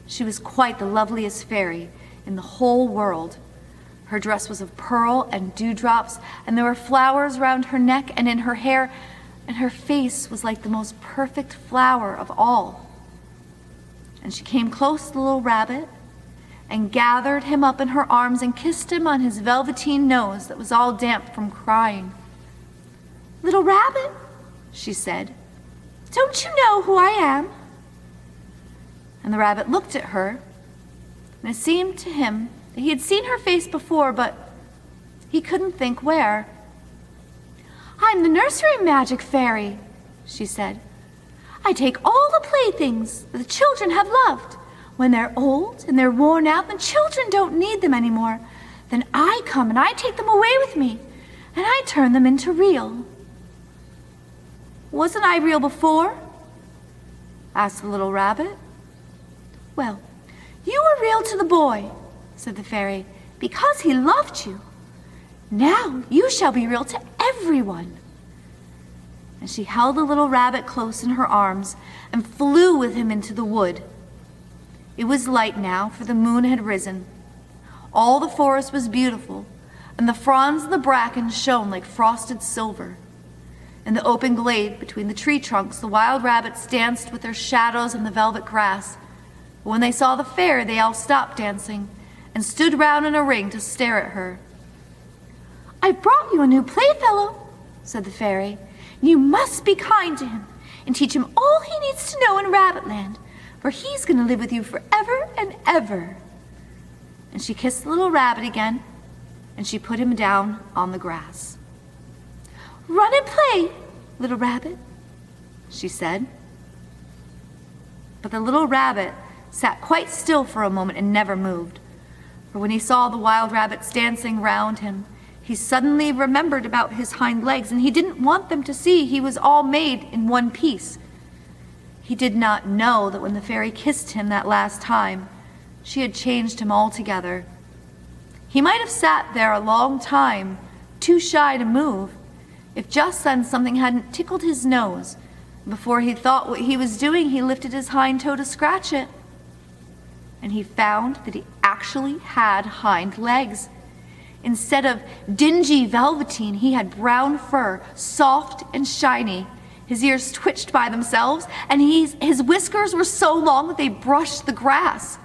She was quite the loveliest fairy in the whole world. Her dress was of pearl and dewdrops, and there were flowers round her neck and in her hair, and her face was like the most perfect flower of all. And she came close to the little rabbit and gathered him up in her arms and kissed him on his velveteen nose that was all damp from crying. "Little rabbit," she said, "don't you know who I am?" And the rabbit looked at her, and it seemed to him that he had seen her face before, but he couldn't think where. "I'm the nursery magic fairy," she said. "I take all the playthings that the children have loved. When they're old and they're worn out and the children don't need them anymore, then I come and I take them away with me, and I turn them into real." "Wasn't I real before?" asked the little rabbit. "Well, you were real to the boy," said the fairy, "because he loved you. Now you shall be real to everyone." And she held the little rabbit close in her arms and flew with him into the wood. It was light now, for the moon had risen. All the forest was beautiful, and the fronds of the bracken shone like frosted silver. In the open glade between the tree trunks, the wild rabbits danced with their shadows on the velvet grass. But when they saw the fairy, they all stopped dancing and stood round in a ring to stare at her. "I brought you a new playfellow," said the fairy. "You must be kind to him and teach him all he needs to know in Rabbitland, for he's going to live with you forever and ever." And she kissed the little rabbit again, and she put him down on the grass. "Run and play, little rabbit," she said. But the little rabbit sat quite still for a moment and never moved, for when he saw the wild rabbits dancing round him, he suddenly remembered about his hind legs, and he didn't want them to see he was all made in one piece. He did not know that when the fairy kissed him that last time, she had changed him altogether. He might have sat there a long time, too shy to move, if just then something hadn't tickled his nose. Before he thought what he was doing, he lifted his hind toe to scratch it. And he found that he actually had hind legs. Instead of dingy velveteen, he had brown fur, soft and shiny. His ears twitched by themselves, and his whiskers were so long that they brushed the grass.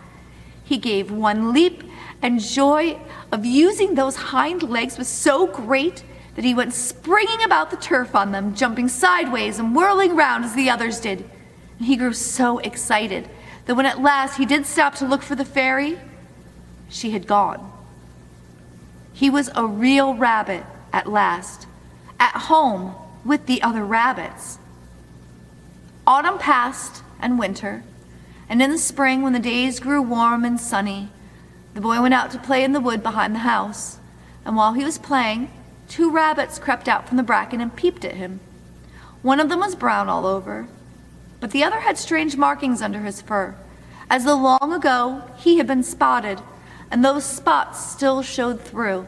He gave one leap, and joy of using those hind legs was so great that he went springing about the turf on them, jumping sideways and whirling round as the others did. And he grew so excited that when at last he did stop to look for the fairy, she had gone. He was a real rabbit at last, at home with the other rabbits. Autumn passed and winter, and in the spring, when the days grew warm and sunny, the boy went out to play in the wood behind the house, and while he was playing, 2 rabbits crept out from the bracken and peeped at him. One of them was brown all over, but the other had strange markings under his fur, as though long ago he had been spotted, and those spots still showed through.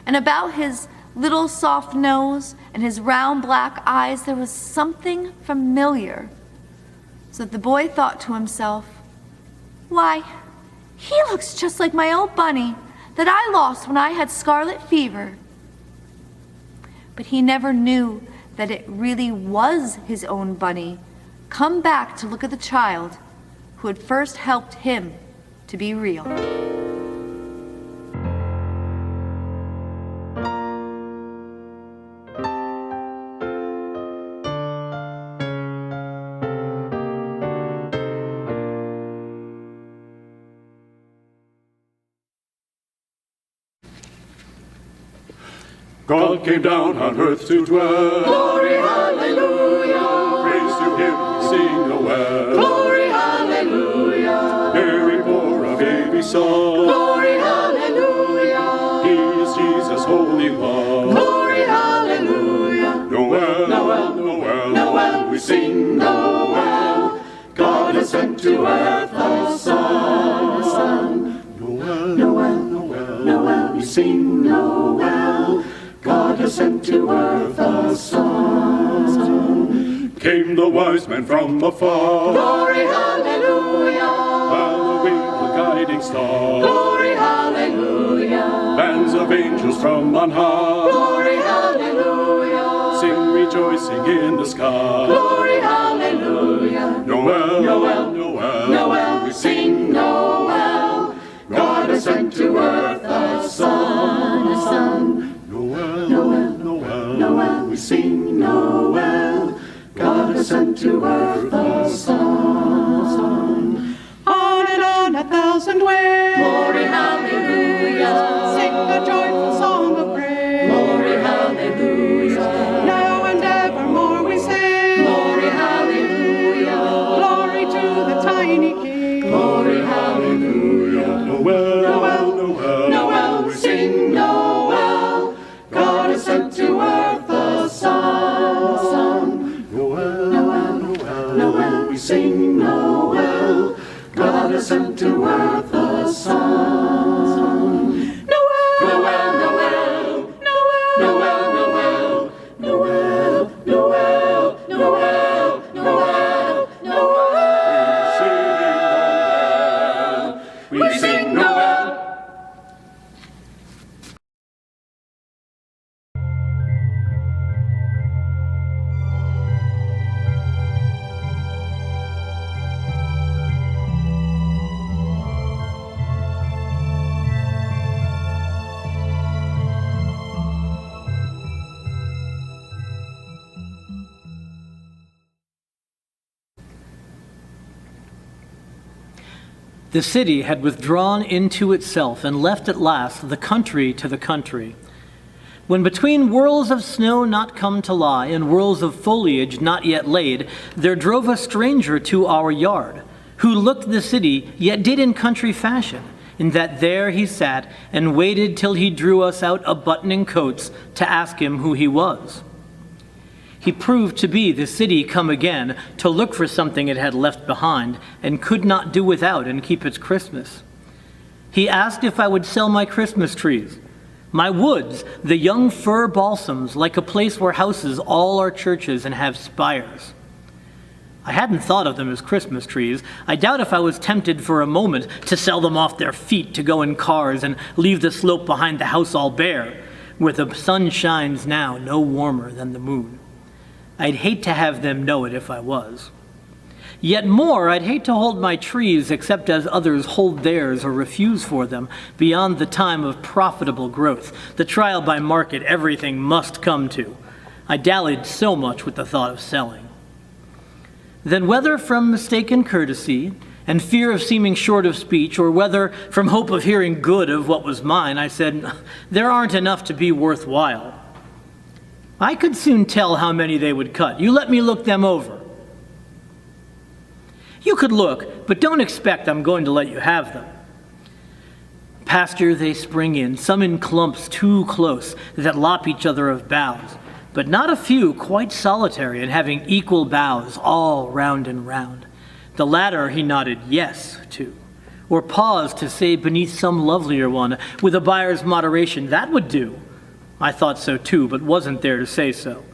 And about his little soft nose and his round black eyes there was something familiar, so that the boy thought to himself, "Why, he looks just like my old bunny that I lost when I had scarlet fever." But he never knew that it really was his own bunny, come back to look at the child who had first helped him to be real. God came down on earth to dwell. Glory, hallelujah. Praise to him, we sing Noel. Glory, hallelujah. Mary bore a baby son. Glory, hallelujah. He is Jesus, Holy One. Glory, hallelujah. Noel, Noel, Noel, Noel, we sing Noel. God has sent to earth a Son. Noel, Noel, Noel, Noel, we sing Noel. God has sent to earth a Son. Came the wise men from afar. Glory, hallelujah. While away the guiding star. Glory, hallelujah. Bands of angels from on high. Glory, hallelujah. Sing rejoicing in the sky. Glory, hallelujah. Noel, Noel, Noel, Noel, we sing Noel. God has sent to earth a Son. Noel, Noel, Noel, Noel, we sing Noel. God has sent to earth a Son. On and on 1,000 ways. Glory, hallelujah. Sing a joyful song of praise. Glory, hallelujah. Now and evermore we sing. Glory, hallelujah. Glory to the tiny King. Glory, hallelujah. Noel, Noel, Noel, Noel, we sing Noel. God has sent to earth a Son. Noel, Noel, Noel, Noel, we sing Noel. God has sent to earth a Son. Noel, Noel, Noel, Noel, Noel, Noel, Noel, Noel, Noel, Noel. We sing Noel. The city had withdrawn into itself and left at last the country to the country. When between whirls of snow not come to lie and whirls of foliage not yet laid, there drove a stranger to our yard, who looked the city, yet did in country fashion, in that there he sat and waited till he drew us out a buttoning coats to ask him who he was. He proved to be the city come again to look for something it had left behind and could not do without and keep its Christmas. He asked if I would sell my Christmas trees, my woods, the young fir balsams, like a place where houses all are churches and have spires. I hadn't thought of them as Christmas trees. I doubt if I was tempted for a moment to sell them off their feet to go in cars and leave the slope behind the house all bare, where the sun shines now no warmer than the moon. I'd hate to have them know it if I was. Yet more, I'd hate to hold my trees except as others hold theirs or refuse for them beyond the time of profitable growth, the trial by market everything must come to. I dallied so much with the thought of selling. Then whether from mistaken courtesy and fear of seeming short of speech, or whether from hope of hearing good of what was mine, I said, there aren't enough to be worthwhile. I could soon tell how many they would cut. You let me look them over. You could look, but don't expect I'm going to let you have them. Pasture they spring in, some in clumps too close that lop each other of boughs, but not a few quite solitary and having equal boughs all round and round. The latter he nodded yes to, or paused to say beneath some lovelier one, with a buyer's moderation, that would do. I thought so too, but wasn't there to say so.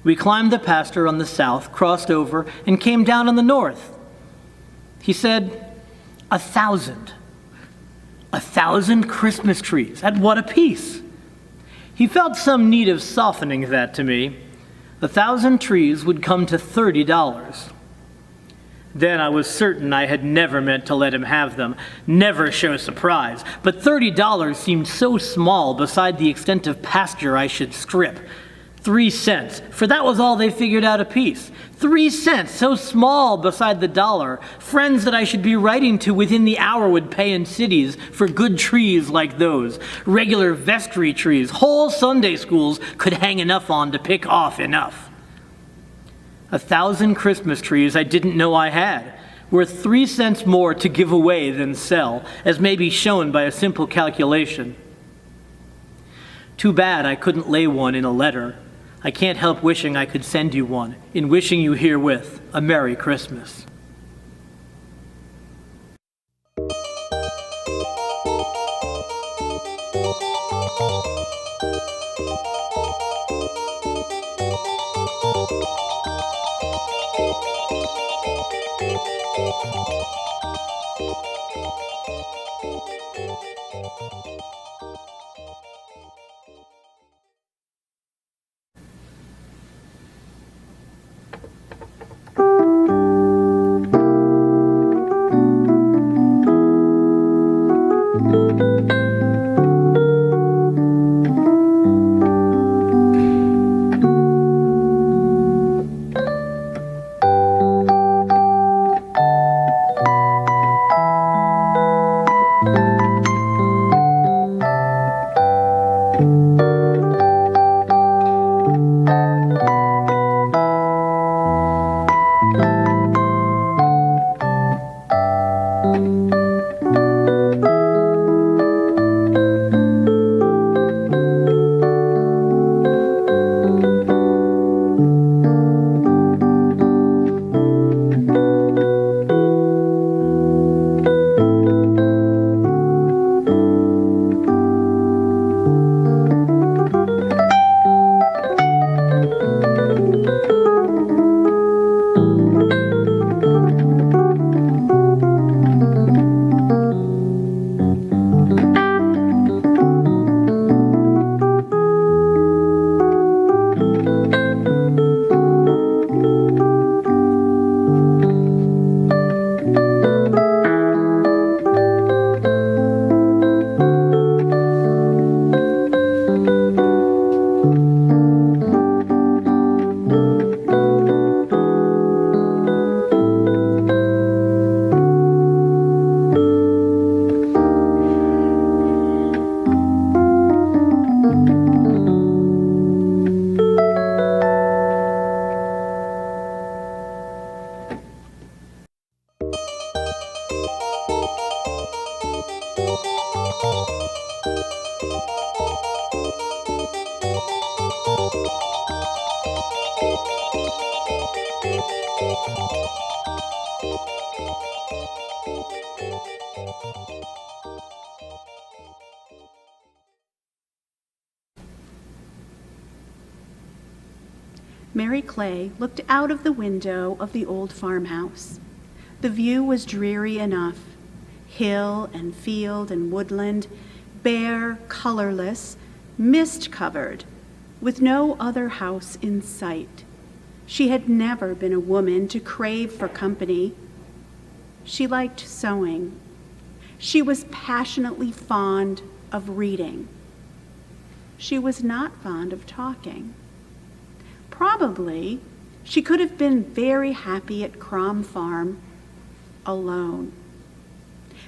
We climbed the pasture on the south, crossed over, and came down on the north. He said, 1,000. 1,000 Christmas trees, at what a piece? He felt some need of softening that to me. 1,000 trees would come to $30. Then I was certain I had never meant to let him have them, never show surprise. But $30 seemed so small beside the extent of pasture I should strip. 3 cents, for that was all they figured out apiece. 3 cents, so small beside the dollar. Friends that I should be writing to within the hour would pay in cities for good trees like those. Regular vestry trees, whole Sunday schools could hang enough on to pick off enough. 1,000 Christmas trees I didn't know I had, worth 3 cents more to give away than sell, as may be shown by a simple calculation. Too bad I couldn't lay one in a letter. I can't help wishing I could send you one, in wishing you herewith a Merry Christmas. Mary Clay looked out of the window of the old farmhouse. The view was dreary enough. Hill and field and woodland, bare, colorless, mist-covered, with no other house in sight. She had never been a woman to crave for company. She liked sewing. She was passionately fond of reading. She was not fond of talking. Probably, she could have been very happy at Crom Farm, alone.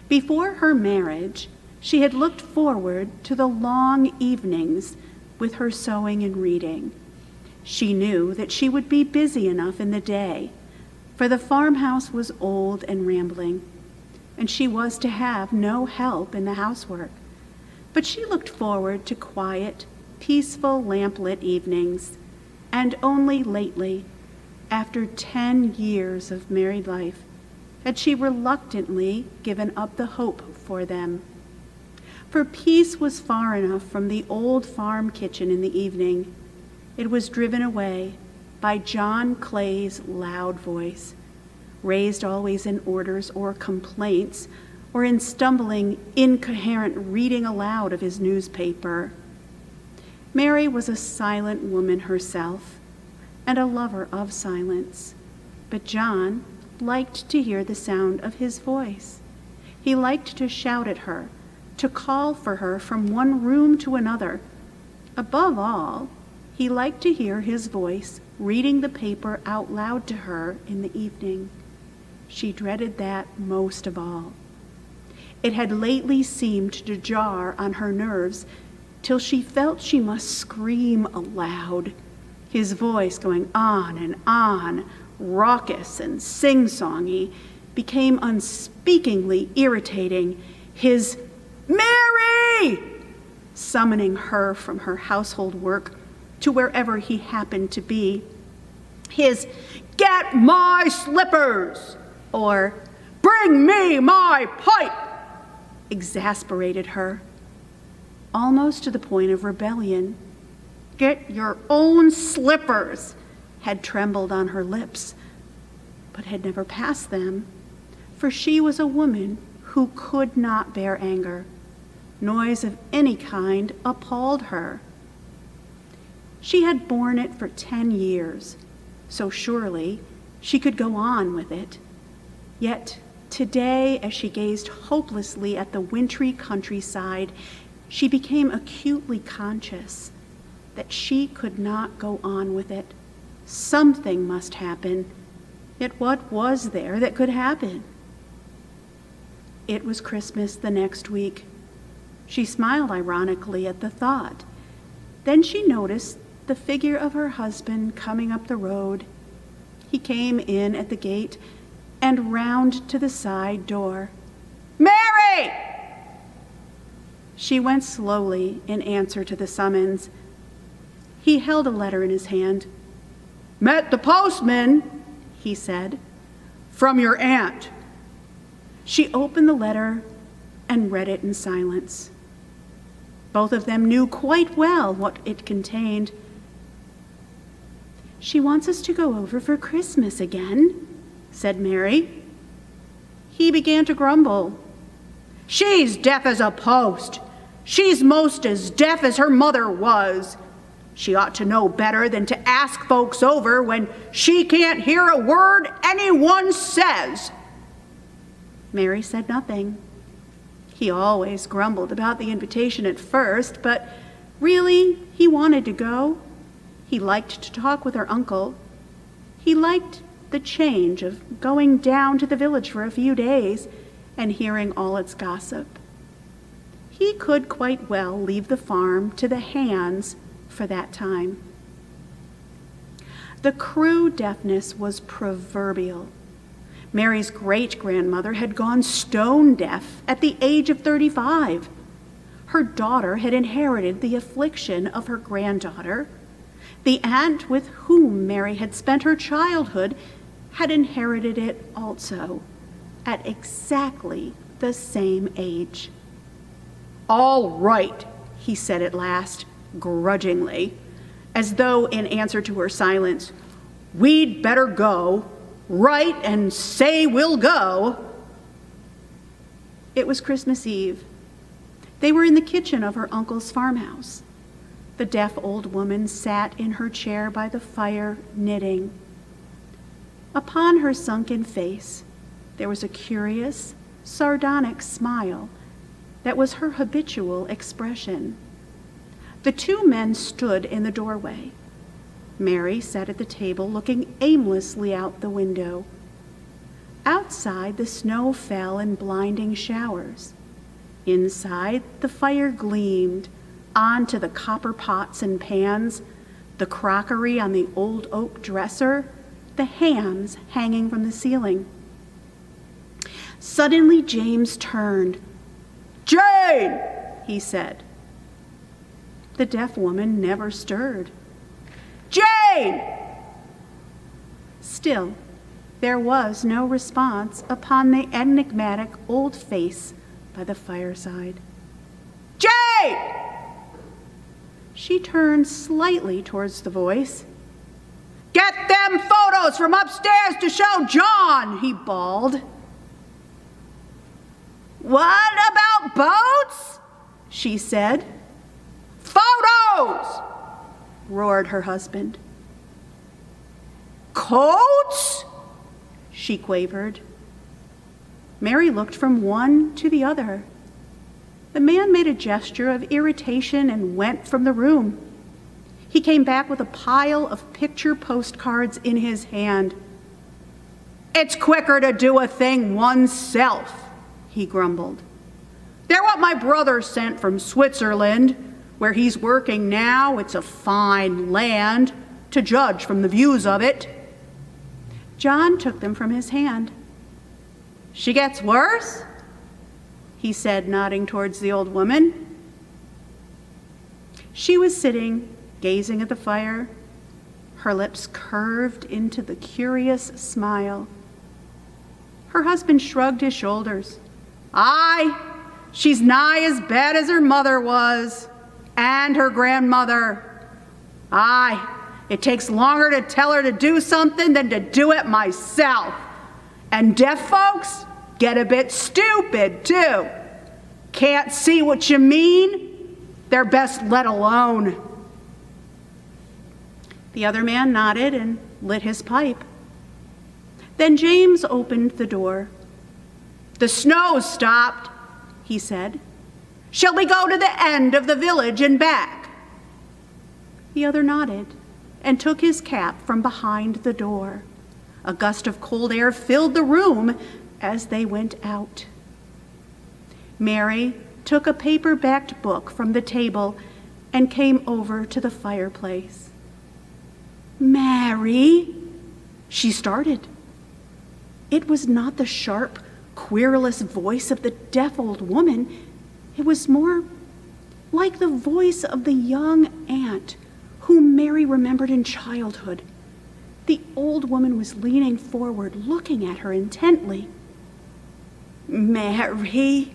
Before her marriage, she had looked forward to the long evenings with her sewing and reading. She knew that she would be busy enough in the day, for the farmhouse was old and rambling, and she was to have no help in the housework. But she looked forward to quiet, peaceful lamplit evenings, and only lately, after 10 years of married life, had she reluctantly given up the hope for them. For peace was far enough from the old farm kitchen in the evening. It was driven away by John Clay's loud voice, raised always in orders or complaints, or in stumbling, incoherent reading aloud of his newspaper. Mary was a silent woman herself, and a lover of silence, but John liked to hear the sound of his voice. He liked to shout at her, to call for her from one room to another. Above all, he liked to hear his voice reading the paper out loud to her in the evening. She dreaded that most of all. It had lately seemed to jar on her nerves till she felt she must scream aloud, his voice going on, raucous and sing-songy, became unspeakingly irritating. His "Mary!" summoning her from her household work to wherever he happened to be. His "Get my slippers!" or "Bring me my pipe!" exasperated her, almost to the point of rebellion. "Get your own slippers!" had trembled on her lips, but had never passed them, for she was a woman who could not bear anger. Noise of any kind appalled her. She had borne it for 10 years, so surely she could go on with it. Yet today, as she gazed hopelessly at the wintry countryside, she became acutely conscious that she could not go on with it. Something must happen. Yet what was there that could happen? It was Christmas the next week. She smiled ironically at the thought. Then she noticed the figure of her husband coming up the road. He came in at the gate and round to the side door. "Mary!" She went slowly in answer to the summons. He held a letter in his hand. "Met the postman," he said, "from your aunt." She opened the letter and read it in silence. Both of them knew quite well what it contained. "She wants us to go over for Christmas again," said Mary. He began to grumble. "She's deaf as a post. She's most as deaf as her mother was. She ought to know better than to ask folks over when she can't hear a word anyone says." Mary said nothing. He always grumbled about the invitation at first, but really he wanted to go. He liked to talk with her uncle. He liked the change of going down to the village for a few days and hearing all its gossip. He could quite well leave the farm to the hands for that time. The Crewe deafness was proverbial. Mary's great-grandmother had gone stone deaf at the age of 35. Her daughter had inherited the affliction of her granddaughter. The aunt with whom Mary had spent her childhood had inherited it also at exactly the same age. "All right," he said at last, grudgingly, as though in answer to her silence. "We'd better go. Write and say we'll go." It was Christmas Eve. They were in the kitchen of her uncle's farmhouse. The deaf old woman sat in her chair by the fire, knitting. Upon her sunken face, there was a curious, sardonic smile that was her habitual expression. The two men stood in the doorway. Mary sat at the table, looking aimlessly out the window. Outside, the snow fell in blinding showers. Inside, the fire gleamed onto the copper pots and pans, the crockery on the old oak dresser, the hams hanging from the ceiling. Suddenly, James turned. "Jane!" he said. The deaf woman never stirred. "Jane!" Still, there was no response upon the enigmatic old face by the fireside. "Jane!" She turned slightly towards the voice. "Get them photos from upstairs to show John," he bawled. "What about boats?" she said. "Photos!" roared her husband. "Coats?" she quavered. Mary looked from one to the other. The man made a gesture of irritation and went from the room. He came back with a pile of picture postcards in his hand. "It's quicker to do a thing oneself," he grumbled. "They're what my brother sent from Switzerland, where he's working now. It's a fine land, to judge from the views of it." John took them from his hand. "She gets worse?" he said, nodding towards the old woman. She was sitting, gazing at the fire, her lips curved into the curious smile. Her husband shrugged his shoulders. "Aye, she's nigh as bad as her mother was, and her grandmother. Aye, it takes longer to tell her to do something than to do it myself. And deaf folks get a bit stupid, too. Can't see what you mean? They're best let alone." The other man nodded and lit his pipe. Then James opened the door. "The snow's stopped," he said. "Shall we go to the end of the village and back?" The other nodded and took his cap from behind the door. A gust of cold air filled the room as they went out. Mary took a paper-backed book from the table and came over to the fireplace. "Mary," she started. It was not the sharp, querulous voice of the deaf old woman. It was more like the voice of the young aunt whom Mary remembered in childhood. The old woman was leaning forward, looking at her intently. "Mary,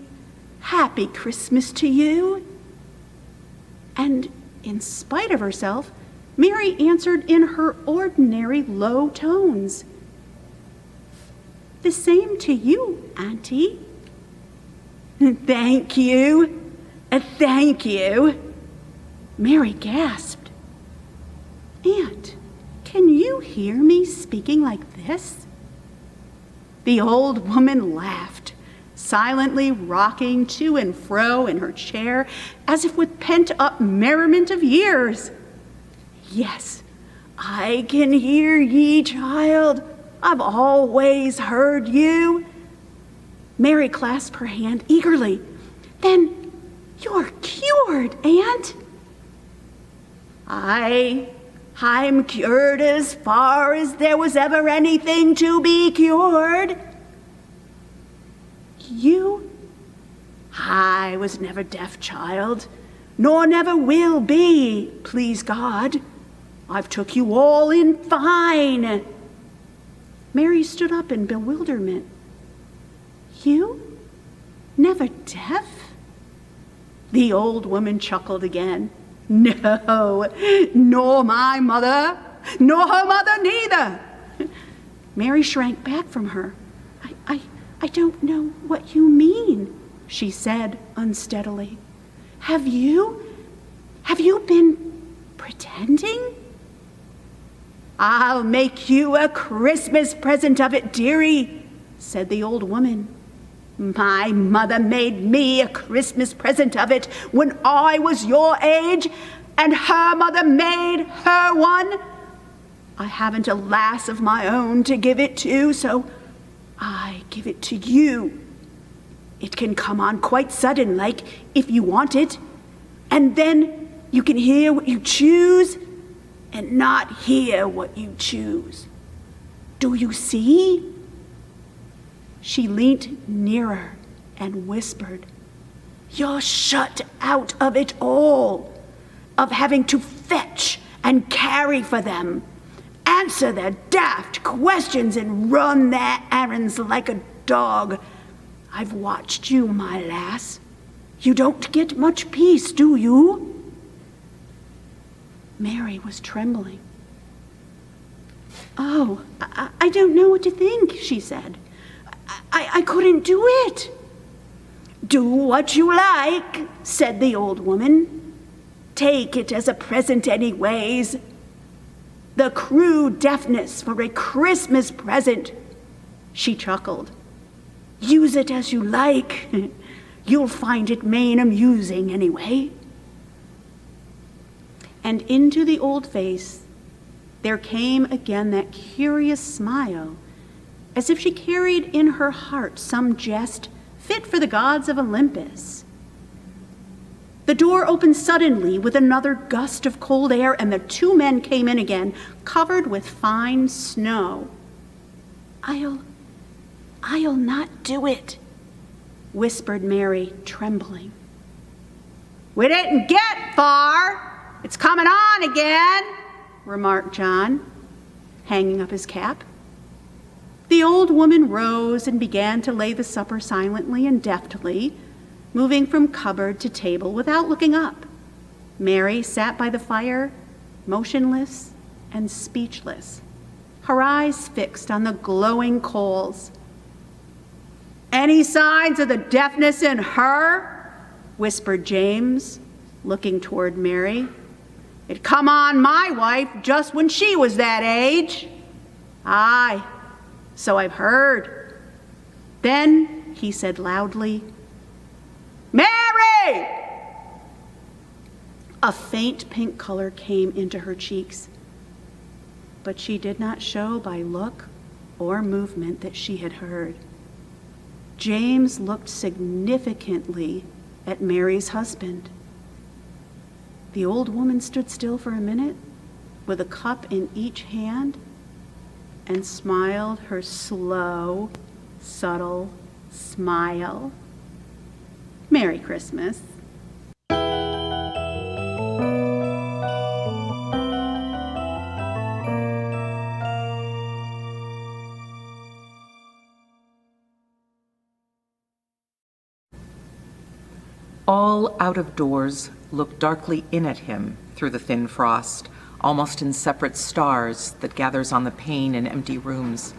happy Christmas to you." And in spite of herself, Mary answered in her ordinary low tones. "The same to you, Auntie." "Thank you, thank you." Mary gasped. "Aunt, can you hear me speaking like this?" The old woman laughed, silently rocking to and fro in her chair as if with pent-up merriment of years. "Yes, I can hear ye, child. I've always heard you." Mary clasped her hand eagerly. "Then you're cured, Aunt." I'm cured as far as there was ever anything to be cured." "You?" "I was never deaf, child, nor never will be, please God. I've took you all in fine." Mary stood up in bewilderment. You? Never deaf? The old woman chuckled again. No, nor my mother, nor her mother neither. Mary shrank back from her. I don't know what you mean, she said unsteadily. Have you been pretending? I'll make you a Christmas present of it, dearie, said the old woman. My mother made me a Christmas present of it when I was your age, and her mother made her one. I haven't a lass of my own to give it to, so I give it to you. It can come on quite sudden, like, if you want it, and then you can hear what you choose and not hear what you choose. Do you see? She leant nearer and whispered, You're shut out of it all, of having to fetch and carry for them, answer their daft questions and run their errands like a dog. I've watched you, my lass. You don't get much peace, do you? Mary was trembling. Oh, I don't know what to think, she said. I couldn't do it. Do what you like, said the old woman. Take it as a present anyways. The crude deafness for a Christmas present. She chuckled. Use it as you like. You'll find it main amusing anyway. And into the old face there came again that curious smile, as if she carried in her heart some jest fit for the gods of Olympus. The door opened suddenly with another gust of cold air, and the two men came in again, covered with fine snow. I'll not do it, whispered Mary, trembling. We didn't get far. It's coming on again, remarked John, hanging up his cap. The old woman rose and began to lay the supper silently and deftly, moving from cupboard to table without looking up. Mary sat by the fire, motionless and speechless, her eyes fixed on the glowing coals. Any signs of the deafness in her? Whispered James, looking toward Mary. It come on my wife just when she was that age. Aye, so I've heard. Then he said loudly, Mary! A faint pink color came into her cheeks, but she did not show by look or movement that she had heard. James looked significantly at Mary's husband. The old woman stood still for a minute with a cup in each hand and smiled her slow, subtle smile. Merry Christmas. All out of doors looked darkly in at him through the thin frost, almost in separate stars that gathers on the pane in empty rooms.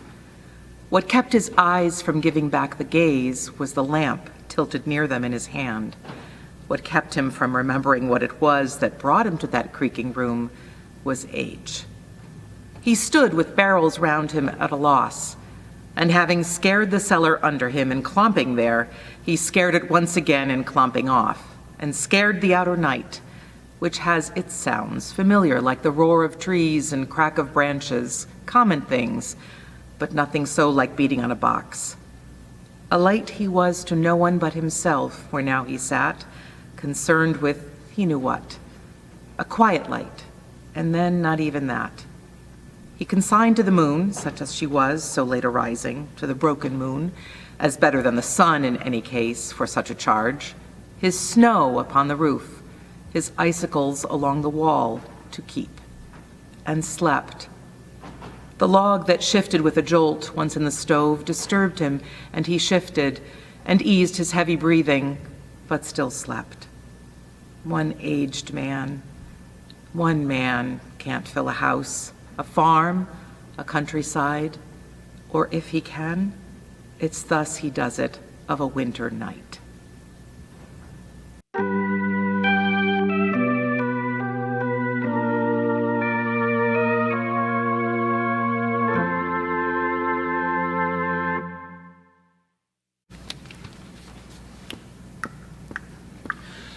What kept his eyes from giving back the gaze was the lamp tilted near them in his hand. What kept him from remembering what it was that brought him to that creaking room was age. He stood with barrels round him at a loss, and having scared the cellar under him in clomping there, he scared it once again in clomping off, and scared the outer night, which has its sounds, familiar like the roar of trees and crack of branches, common things, but nothing so like beating on a box. A light he was to no one but himself, where now he sat, concerned with he knew what. A quiet light, and then not even that. He consigned to the moon, such as she was, so late arising, to the broken moon, as better than the sun in any case for such a charge, his snow upon the roof, his icicles along the wall to keep, and slept. The log that shifted with a jolt once in the stove disturbed him, and he shifted and eased his heavy breathing, but still slept. One aged man. One man can't fill a house, a farm, a countryside, or if he can, it's thus he does it of a winter night.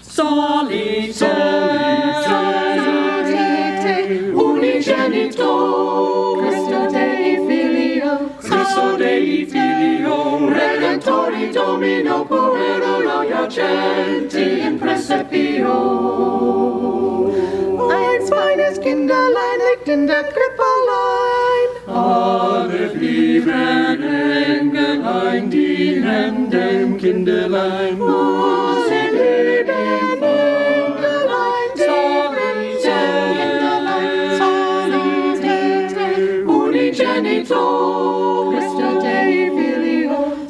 Soli te, unigenito, Christo Dei Filio, Redentori Domino, puero jacenti in praesepio. Eins feines Kinderlein liegt in der Krippelein. Alle lieben Engelein dienen dem Kinderlein.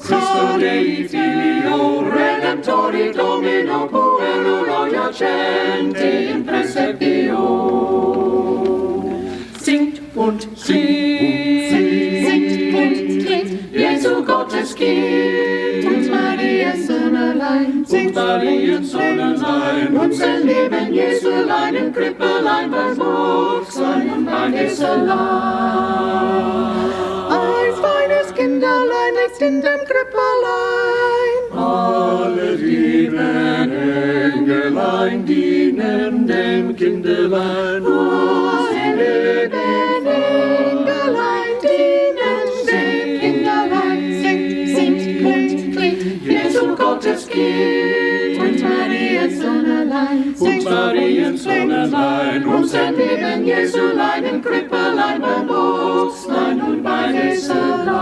Christo Dei Filio, Redemptori Domino, puero jacenti in praesepio. Singt und klingt, Jesu Gottes Kind, und Mariens Sonnenlein, und Mariens Sonnenlein, und sein Leben Jesulein im Krippelein, bei Burgsein und bei Geselein. Ein feines Kinderlein liegt in dem Krippelein. Alle lieben Engelein dienen dem Kinderlein. Alle lieben Engelein dienen dem Kinderlein. Singt, klingt, Jesu Gottes Kind, und Mariens Sonnenlein, und Mariens Sonnenlein, und sein Leben Jesulein im Krippelein, beim Burgsein und bei Geselein.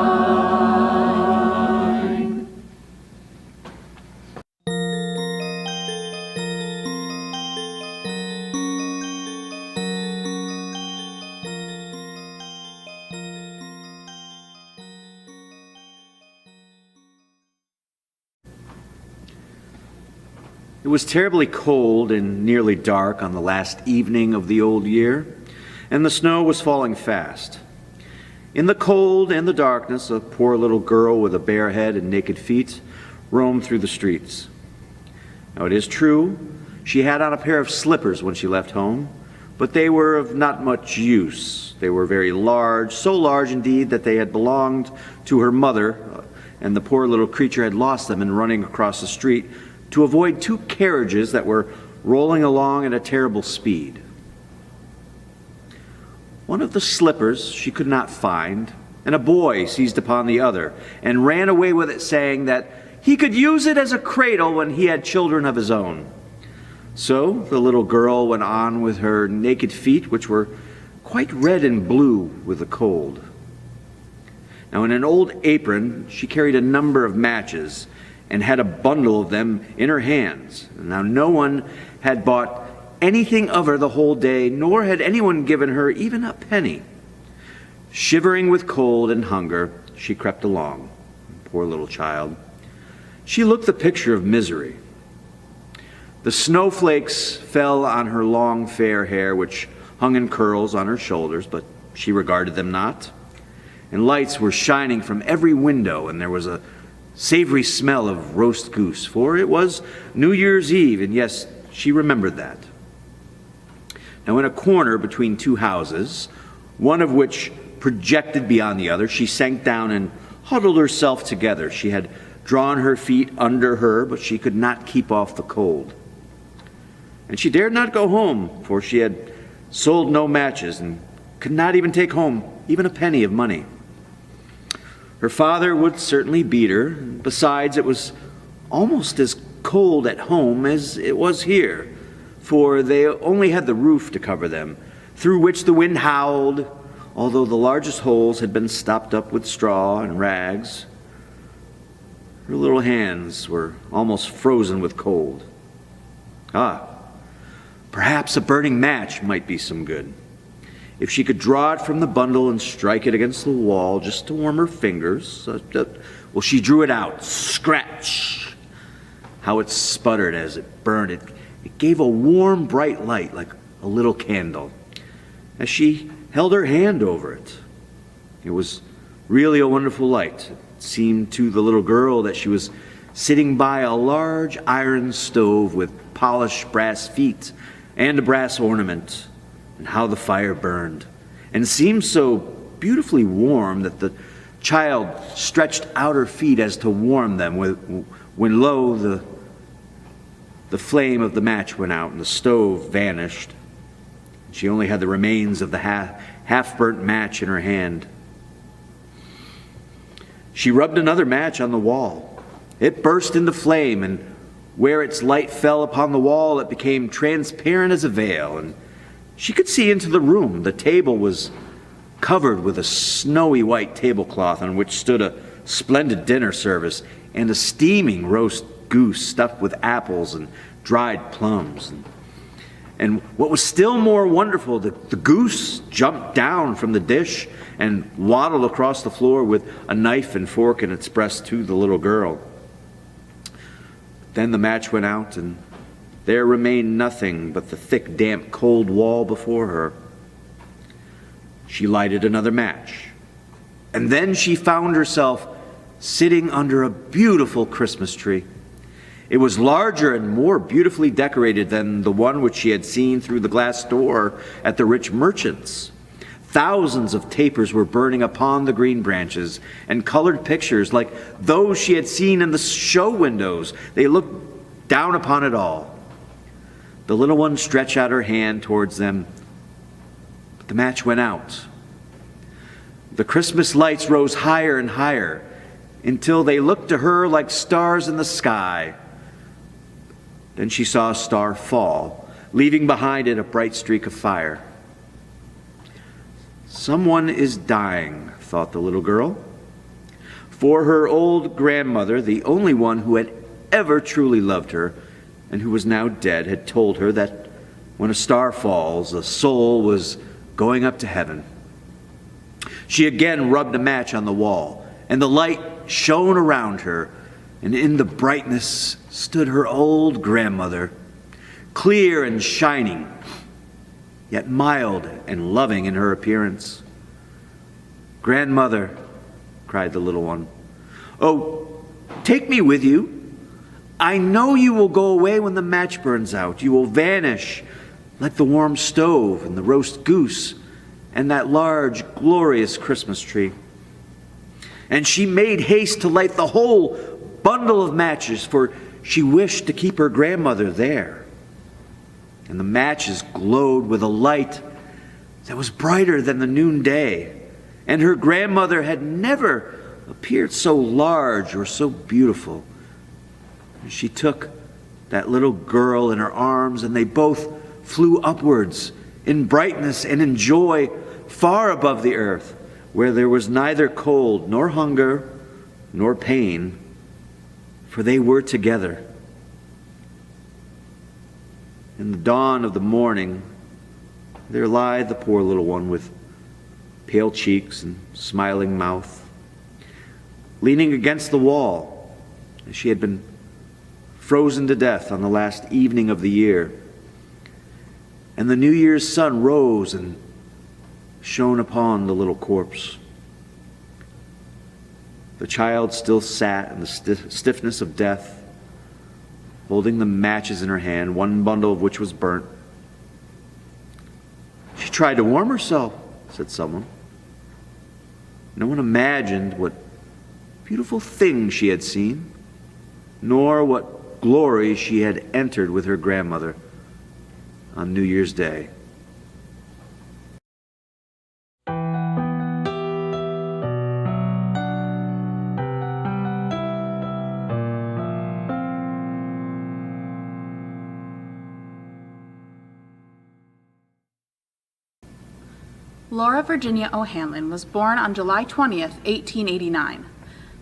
It was terribly cold and nearly dark on the last evening of the old year, and the snow was falling fast. In the cold and the darkness, a poor little girl with a bare head and naked feet roamed through the streets. Now it is true, she had on a pair of slippers when she left home, but they were of not much use. They were very large, so large indeed that they had belonged to her mother, and the poor little creature had lost them in running across the street to avoid two carriages that were rolling along at a terrible speed. One of the slippers she could not find, and a boy seized upon the other and ran away with it, saying that he could use it as a cradle when he had children of his own. So the little girl went on with her naked feet, which were quite red and blue with the cold. Now in an old apron she carried a number of matches and had a bundle of them in her hands. Now no one had bought anything of her the whole day, nor had anyone given her even a penny. Shivering with cold and hunger, she crept along. Poor little child. She looked the picture of misery. The snowflakes fell on her long fair hair, which hung in curls on her shoulders, but she regarded them not. And lights were shining from every window, and there was a savory smell of roast goose, for it was New Year's Eve, and yes, she remembered that. Now in a corner between two houses, one of which projected beyond the other, she sank down and huddled herself together. She had drawn her feet under her, but she could not keep off the cold. And she dared not go home, for she had sold no matches and could not even take home even a penny of money. Her father would certainly beat her. Besides, it was almost as cold at home as it was here, for they only had the roof to cover them, through which the wind howled, although the largest holes had been stopped up with straw and rags. Her little hands were almost frozen with cold. Perhaps a burning match might be some good. If she could draw it from the bundle and strike it against the wall just to warm her fingers, well, she drew it out. Scratch! How it sputtered as it burned. It gave a warm, bright light like a little candle. As she held her hand over it, it was really a wonderful light. It seemed to the little girl that she was sitting by a large iron stove with polished brass feet and a brass ornament, and how the fire burned, and seemed so beautifully warm that the child stretched out her feet as to warm them when lo, the flame of the match went out and the stove vanished. She only had the remains of the half-burnt match in her hand. She rubbed another match on the wall. It burst into flame, and where its light fell upon the wall, it became transparent as a veil, and she could see into the room. The table was covered with a snowy white tablecloth on which stood a splendid dinner service and a steaming roast goose stuffed with apples and dried plums. And what was still more wonderful, the goose jumped down from the dish and waddled across the floor with a knife and fork in its breast to the little girl. Then the match went out, and there remained nothing but the thick, damp, cold wall before her. She lighted another match, and then she found herself sitting under a beautiful Christmas tree. It was larger and more beautifully decorated than the one which she had seen through the glass door at the rich merchant's. Thousands of tapers were burning upon the green branches, and colored pictures like those she had seen in the show windows. They looked down upon it all. The little one stretched out her hand towards them, but the match went out. The Christmas lights rose higher and higher until they looked to her like stars in the sky. Then she saw a star fall, leaving behind it a bright streak of fire. Someone is dying, thought the little girl. For her old grandmother, the only one who had ever truly loved her, and who was now dead, had told her that when a star falls, a soul was going up to heaven. She again rubbed a match on the wall, and the light shone around her, and in the brightness stood her old grandmother, clear and shining, yet mild and loving in her appearance. "Grandmother," cried the little one, "oh, take me with you. I know you will go away when the match burns out. You will vanish like the warm stove and the roast goose and that large, glorious Christmas tree." And she made haste to light the whole bundle of matches, for she wished to keep her grandmother there. And the matches glowed with a light that was brighter than the noonday, and her grandmother had never appeared so large or so beautiful. And she took that little girl in her arms, and they both flew upwards in brightness and in joy far above the earth, where there was neither cold nor hunger nor pain, for they were together. In the dawn of the morning, there lay the poor little one with pale cheeks and smiling mouth, leaning against the wall, as she had been frozen to death on the last evening of the year. And the New Year's sun rose and shone upon the little corpse. The child still sat in the stiffness of death, holding the matches in her hand, one bundle of which was burnt. "She tried to warm herself," said someone. No one imagined what beautiful things she had seen, nor what glory she had entered with her grandmother on New Year's Day. Laura Virginia O'Hanlon was born on July 20th, 1889.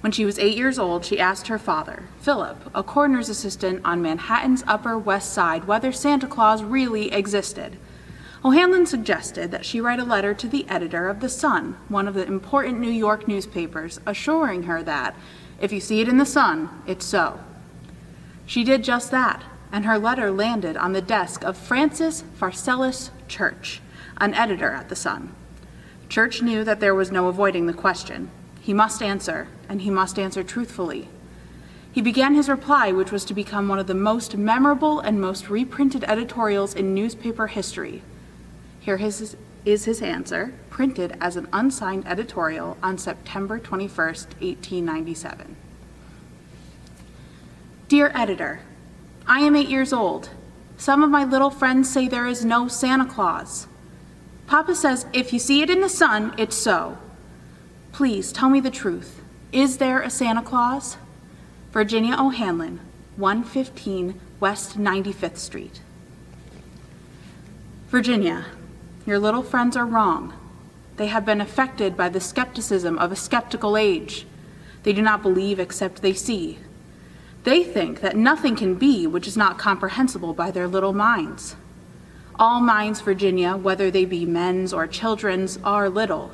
When she was 8 years old, she asked her father, Philip, a coroner's assistant on Manhattan's Upper West Side, whether Santa Claus really existed. O'Hanlon suggested that she write a letter to the editor of The Sun, one of the important New York newspapers, assuring her that, if you see it in The Sun, it's so. She did just that, and her letter landed on the desk of Francis Pharcellus Church, an editor at The Sun. Church knew that there was no avoiding the question. He must answer, and he must answer truthfully. He began his reply, which was to become one of the most memorable and most reprinted editorials in newspaper history. Here is his answer, printed as an unsigned editorial on September 21st, 1897. Dear Editor, I am 8 years old. Some of my little friends say there is no Santa Claus. Papa says if you see it in the sun, it's so. Please tell me the truth. Is there a Santa Claus? Virginia O'Hanlon, 115 West 95th Street. Virginia, your little friends are wrong. They have been affected by the skepticism of a skeptical age. They do not believe except they see. They think that nothing can be which is not comprehensible by their little minds. All minds, Virginia, whether they be men's or children's, are little.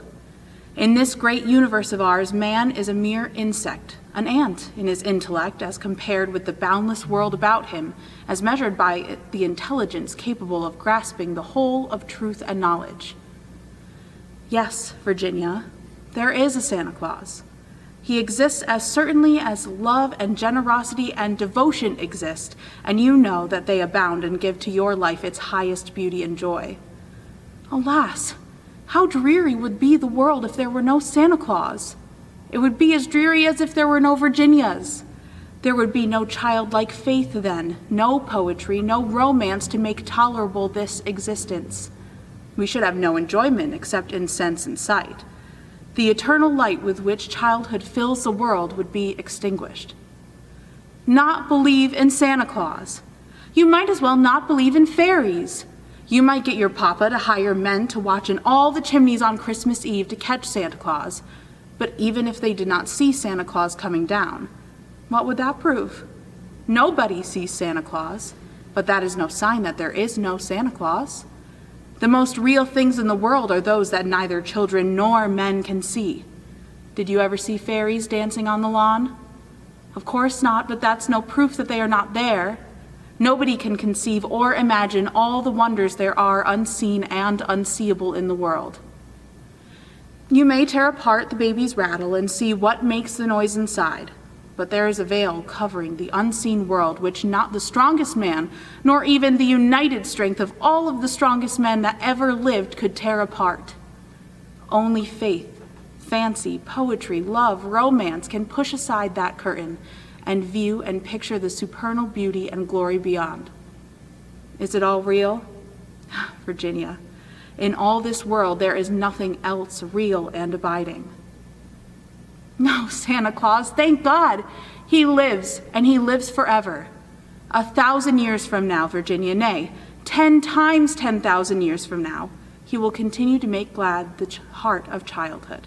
In this great universe of ours, man is a mere insect, an ant in his intellect as compared with the boundless world about him, as measured by the intelligence capable of grasping the whole of truth and knowledge. Yes, Virginia, there is a Santa Claus. He exists as certainly as love and generosity and devotion exist, and you know that they abound and give to your life its highest beauty and joy. Alas, how dreary would be the world if there were no Santa Claus. It would be as dreary as if there were no Virginias. There would be no childlike faith then, no poetry, no romance to make tolerable this existence. We should have no enjoyment except in sense and sight. The eternal light with which childhood fills the world would be extinguished. Not believe in Santa Claus. You might as well not believe in fairies. You might get your papa to hire men to watch in all the chimneys on Christmas Eve to catch Santa Claus, but even if they did not see Santa Claus coming down, what would that prove? Nobody sees Santa Claus, but that is no sign that there is no Santa Claus. The most real things in the world are those that neither children nor men can see. Did you ever see fairies dancing on the lawn? Of course not, but that's no proof that they are not there. Nobody can conceive or imagine all the wonders there are unseen and unseeable in the world. You may tear apart the baby's rattle and see what makes the noise inside, but there is a veil covering the unseen world which not the strongest man, nor even the united strength of all of the strongest men that ever lived could tear apart. Only faith, fancy, poetry, love, romance can push aside that curtain and view and picture the supernal beauty and glory beyond. Is it all real? Virginia, in all this world there is nothing else real and abiding. No, Santa Claus, thank God. He lives, and he lives forever. 1,000 years from now, Virginia, nay, 10 times 10,000 years from now, he will continue to make glad the heart of childhood.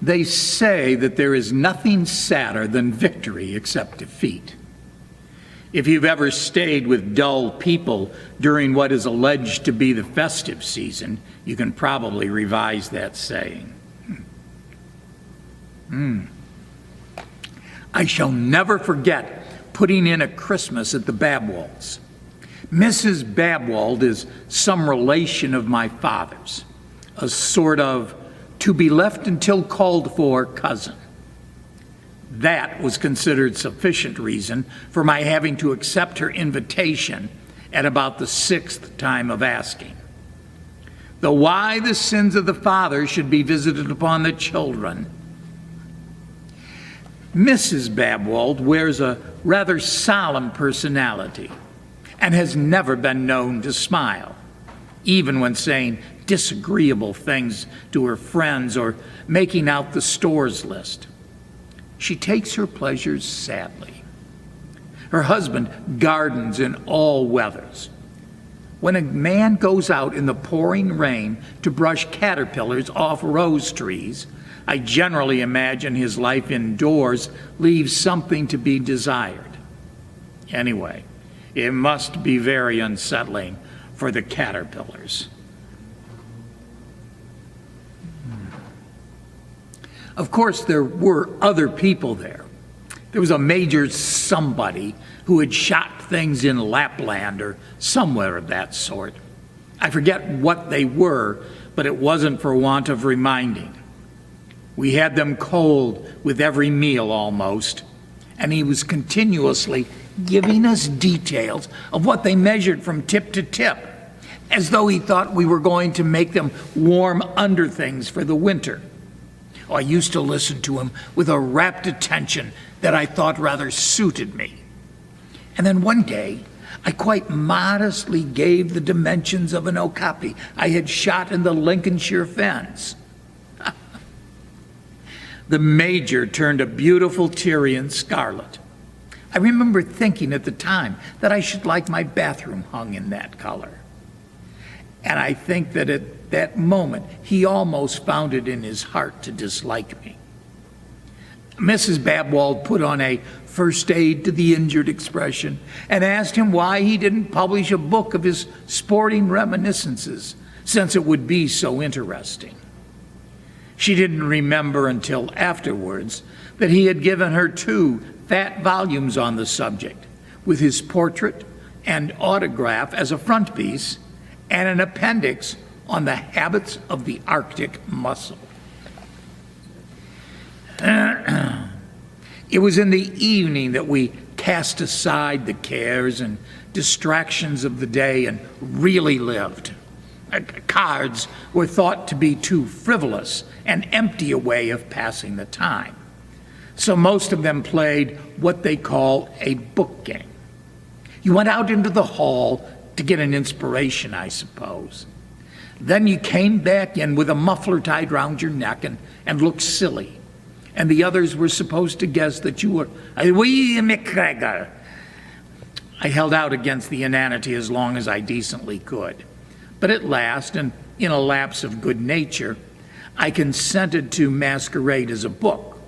They say that there is nothing sadder than victory except defeat. If you've ever stayed with dull people during what is alleged to be the festive season, you can probably revise that saying. I shall never forget putting in a Christmas at the Babwalds. Mrs. Babwald is some relation of my father's, a sort of to-be-left-until-called-for cousin. That was considered sufficient reason for my having to accept her invitation at about the 6th time of asking. Though why the sins of the father should be visited upon the children. Mrs. Babwald wears a rather solemn personality and has never been known to smile, even when saying disagreeable things to her friends or making out the stores list. She takes her pleasures sadly. Her husband gardens in all weathers. When a man goes out in the pouring rain to brush caterpillars off rose trees, I generally imagine his life indoors leaves something to be desired. Anyway, it must be very unsettling for the caterpillars. Of course, there were other people there. There was a major somebody who had shot things in Lapland or somewhere of that sort. I forget what they were, but it wasn't for want of reminding. We had them cold with every meal almost, and he was continuously giving us details of what they measured from tip to tip, as though he thought we were going to make them warm underthings for the winter. I used to listen to him with a rapt attention that I thought rather suited me. And then one day, I quite modestly gave the dimensions of an okapi I had shot in the Lincolnshire fens. The major turned a beautiful Tyrian scarlet. I remember thinking at the time that I should like my bathroom hung in that color. And I think that at that moment, he almost found it in his heart to dislike me. Mrs. Babwald put on a first aid to the injured expression and asked him why he didn't publish a book of his sporting reminiscences, since it would be so interesting. She didn't remember until afterwards that he had given her 2 fat volumes on the subject, with his portrait and autograph as a frontispiece, and an appendix on the habits of the Arctic mussel. It was in the evening that we cast aside the cares and distractions of the day and really lived. Cards were thought to be too frivolous and empty a way of passing the time. So most of them played what they call a book game. You went out into the hall to get an inspiration, I suppose. Then you came back in with a muffler tied round your neck and looked silly. And the others were supposed to guess that you were William McGregor. I held out against the inanity as long as I decently could. But at last, and in a lapse of good nature, I consented to masquerade as a book.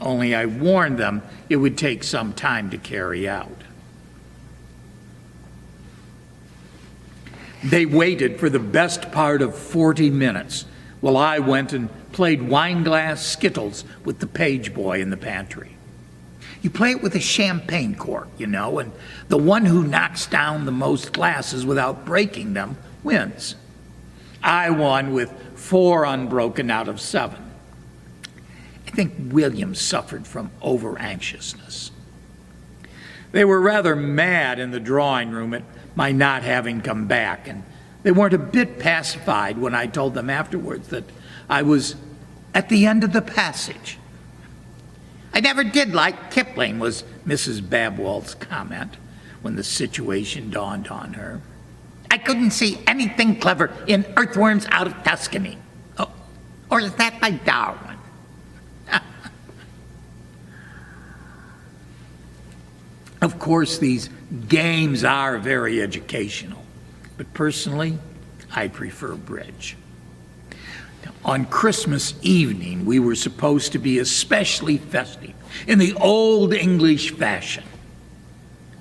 Only I warned them it would take some time to carry out. They waited for the best part of 40 minutes while I went and played wine-glass skittles with the page boy in the pantry. You play it with a champagne cork, you know, and the one who knocks down the most glasses without breaking them wins. I won with 4 unbroken out of 7. I think William suffered from over-anxiousness. They were rather mad in the drawing room at my not having come back, and they weren't a bit pacified when I told them afterwards that I was at the end of the passage. I never did like Kipling, was Mrs. Babwald's comment when the situation dawned on her. I couldn't see anything clever in Earthworms Out of Tuscany. Oh, or is that by Darwin? Of course, these games are very educational, but personally, I prefer bridge. On Christmas evening, we were supposed to be especially festive in the old English fashion.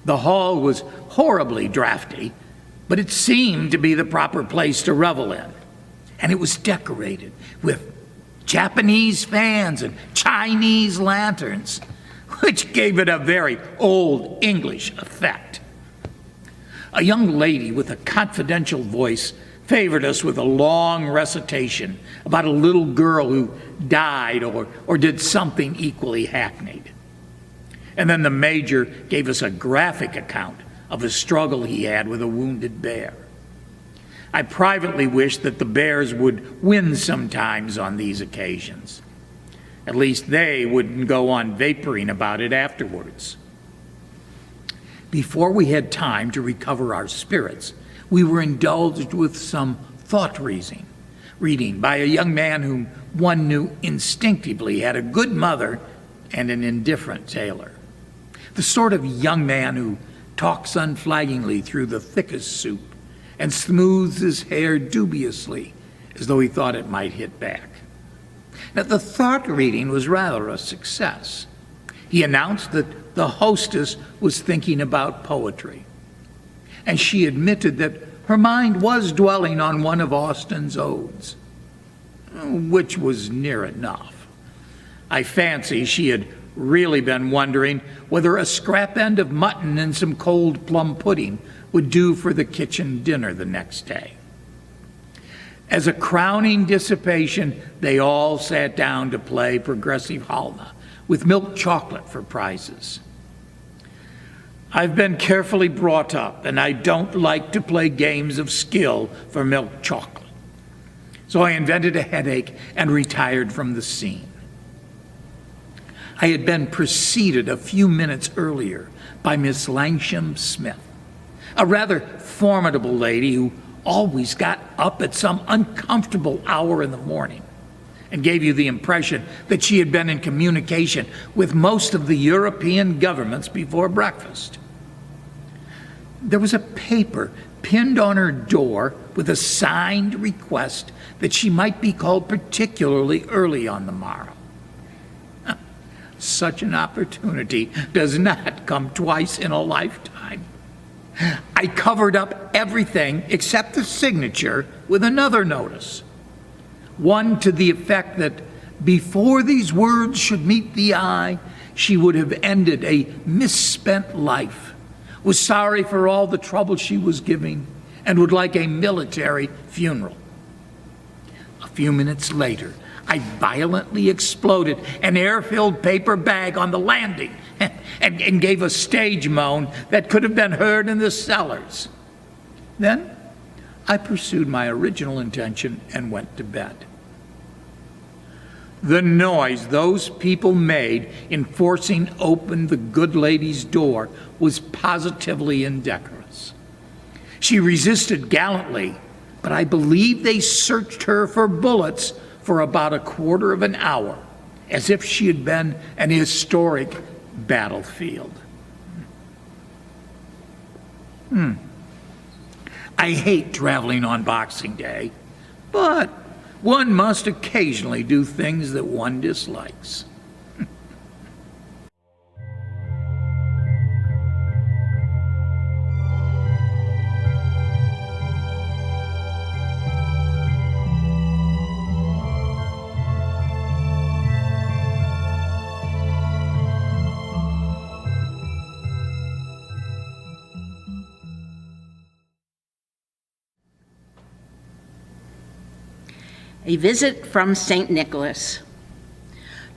The hall was horribly drafty, but it seemed to be the proper place to revel in. And it was decorated with Japanese fans and Chinese lanterns, which gave it a very old English effect. A young lady with a confidential voice favored us with a long recitation about a little girl who died or did something equally hackneyed. And then the major gave us a graphic account of a struggle he had with a wounded bear. I privately wished that the bears would win sometimes on these occasions. At least they wouldn't go on vaporing about it afterwards. Before we had time to recover our spirits, we were indulged with some thought reading by a young man whom one knew instinctively had a good mother and an indifferent tailor. The sort of young man who talks unflaggingly through the thickest soup and smooths his hair dubiously as though he thought it might hit back. Now, the thought reading was rather a success. He announced that the hostess was thinking about poetry, and she admitted that her mind was dwelling on one of Austen's odes, which was near enough. I fancy she had really been wondering whether a scrap end of mutton and some cold plum pudding would do for the kitchen dinner the next day. As a crowning dissipation, they all sat down to play progressive halma with milk chocolate for prizes. I've been carefully brought up, and I don't like to play games of skill for milk chocolate. So I invented a headache and retired from the scene. I had been preceded a few minutes earlier by Miss Langsham Smith, a rather formidable lady who always got up at some uncomfortable hour in the morning and gave you the impression that she had been in communication with most of the European governments before breakfast. There was a paper pinned on her door with a signed request that she might be called particularly early on the morrow. Such an opportunity does not come twice in a lifetime. I covered up everything except the signature with another notice, one to the effect that before these words should meet the eye, she would have ended a misspent life, was sorry for all the trouble she was giving, and would like a military funeral. A few minutes later, I violently exploded an air-filled paper bag on the landing and gave a stage moan that could have been heard in the cellars. Then I pursued my original intention and went to bed. The noise those people made in forcing open the good lady's door was positively indecorous. She resisted gallantly, but I believe they searched her for bullets for about a quarter of an hour, as if she had been an historic battlefield. I hate traveling on Boxing Day, but one must occasionally do things that one dislikes. A visit from St. Nicholas.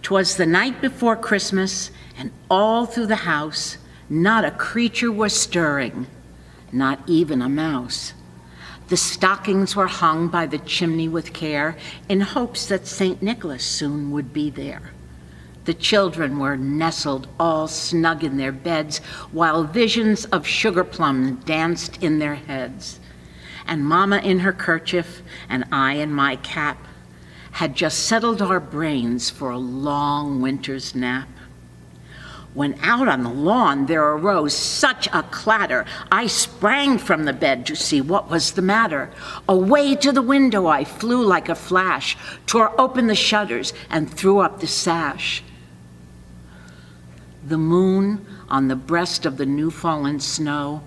'Twas the night before Christmas, and all through the house not a creature was stirring, not even a mouse. The stockings were hung by the chimney with care, in hopes that St. Nicholas soon would be there. The children were nestled all snug in their beds, while visions of sugar plums danced in their heads. And Mama in her kerchief, and I in my cap, had just settled our brains for a long winter's nap. When out on the lawn there arose such a clatter, I sprang from the bed to see what was the matter. Away to the window I flew like a flash, tore open the shutters and threw up the sash. The moon on the breast of the new-fallen snow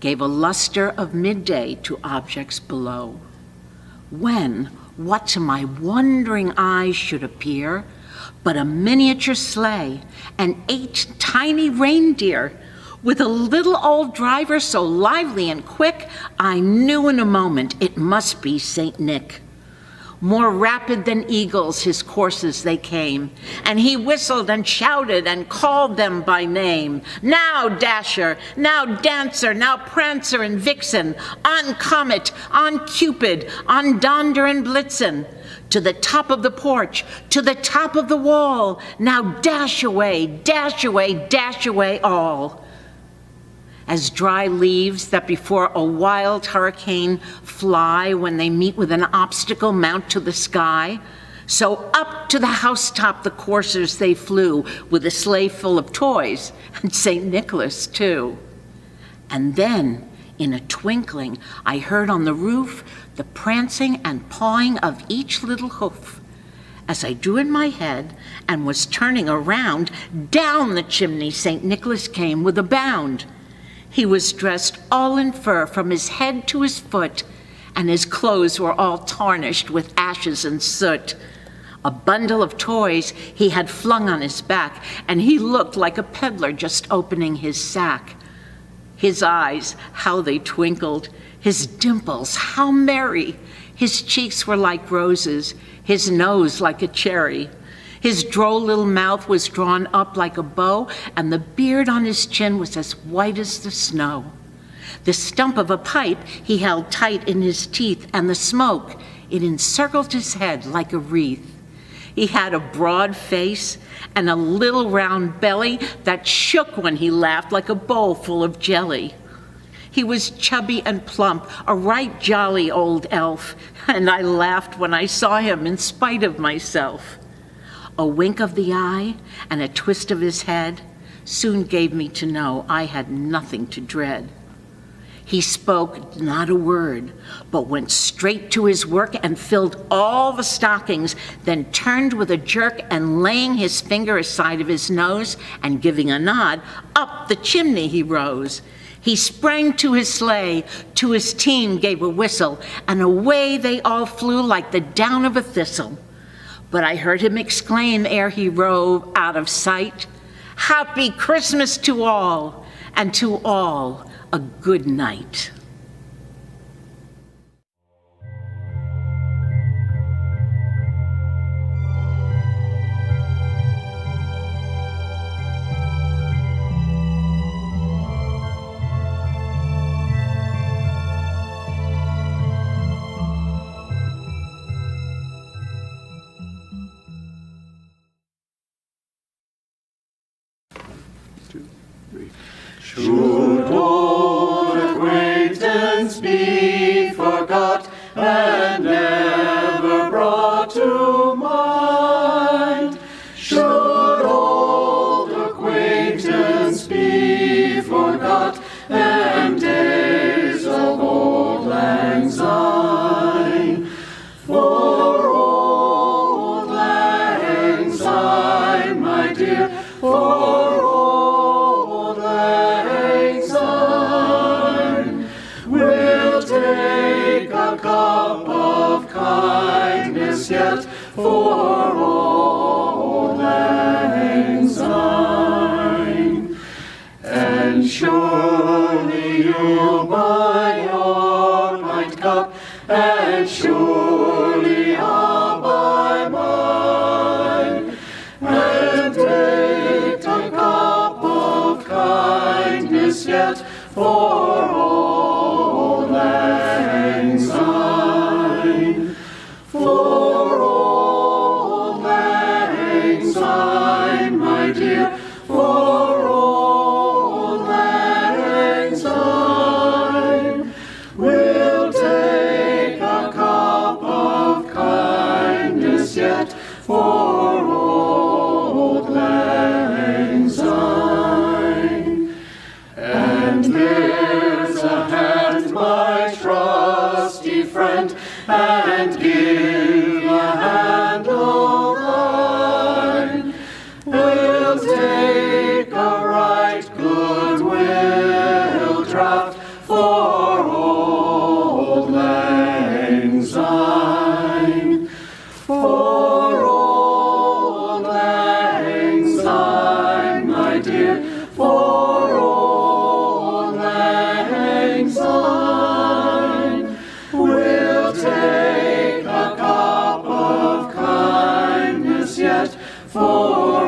gave a luster of midday to objects below. When, what to my wondering eyes should appear, but a miniature sleigh and 8 tiny reindeer, with a little old driver so lively and quick, I knew in a moment it must be Saint Nick. More rapid than eagles his courses they came, and he whistled and shouted and called them by name. Now Dasher, now Dancer, now Prancer and Vixen, on Comet, on Cupid, on Donder and Blitzen, to the top of the porch, to the top of the wall, now dash away, dash away, dash away all. As dry leaves that before a wild hurricane fly when they meet with an obstacle mount to the sky, so up to the housetop the coursers they flew, with a sleigh full of toys, and St. Nicholas too. And then, in a twinkling, I heard on the roof the prancing and pawing of each little hoof. As I drew in my head and was turning around, down the chimney St. Nicholas came with a bound. He was dressed all in fur from his head to his foot, and his clothes were all tarnished with ashes and soot. A bundle of toys he had flung on his back, and he looked like a peddler just opening his sack. His eyes, how they twinkled, his dimples, how merry. His cheeks were like roses, his nose like a cherry. His droll little mouth was drawn up like a bow, and the beard on his chin was as white as the snow. The stump of a pipe he held tight in his teeth, and the smoke, it encircled his head like a wreath. He had a broad face and a little round belly that shook when he laughed like a bowl full of jelly. He was chubby and plump, a right jolly old elf, and I laughed when I saw him in spite of myself. A wink of the eye and a twist of his head soon gave me to know I had nothing to dread. He spoke not a word, but went straight to his work and filled all the stockings, then turned with a jerk and laying his finger aside of his nose and giving a nod, up the chimney he rose. He sprang to his sleigh, to his team gave a whistle, and away they all flew like the down of a thistle. But I heard him exclaim ere he rode out of sight, "Happy Christmas to all, and to all a good night." Should old acquaintance be forgot and never brought to mind? Should old acquaintance be forgot and days of old lang syne? For old lang syne, my dear, for take a cup of kindness yet for old lang syne. And surely you'll buy your pint cup, and surely I'll buy mine, and take a cup of kindness yet for old lang syne. For old lang syne, my dear, for old lang syne, we'll take a cup of kindness yet for old lang syne. for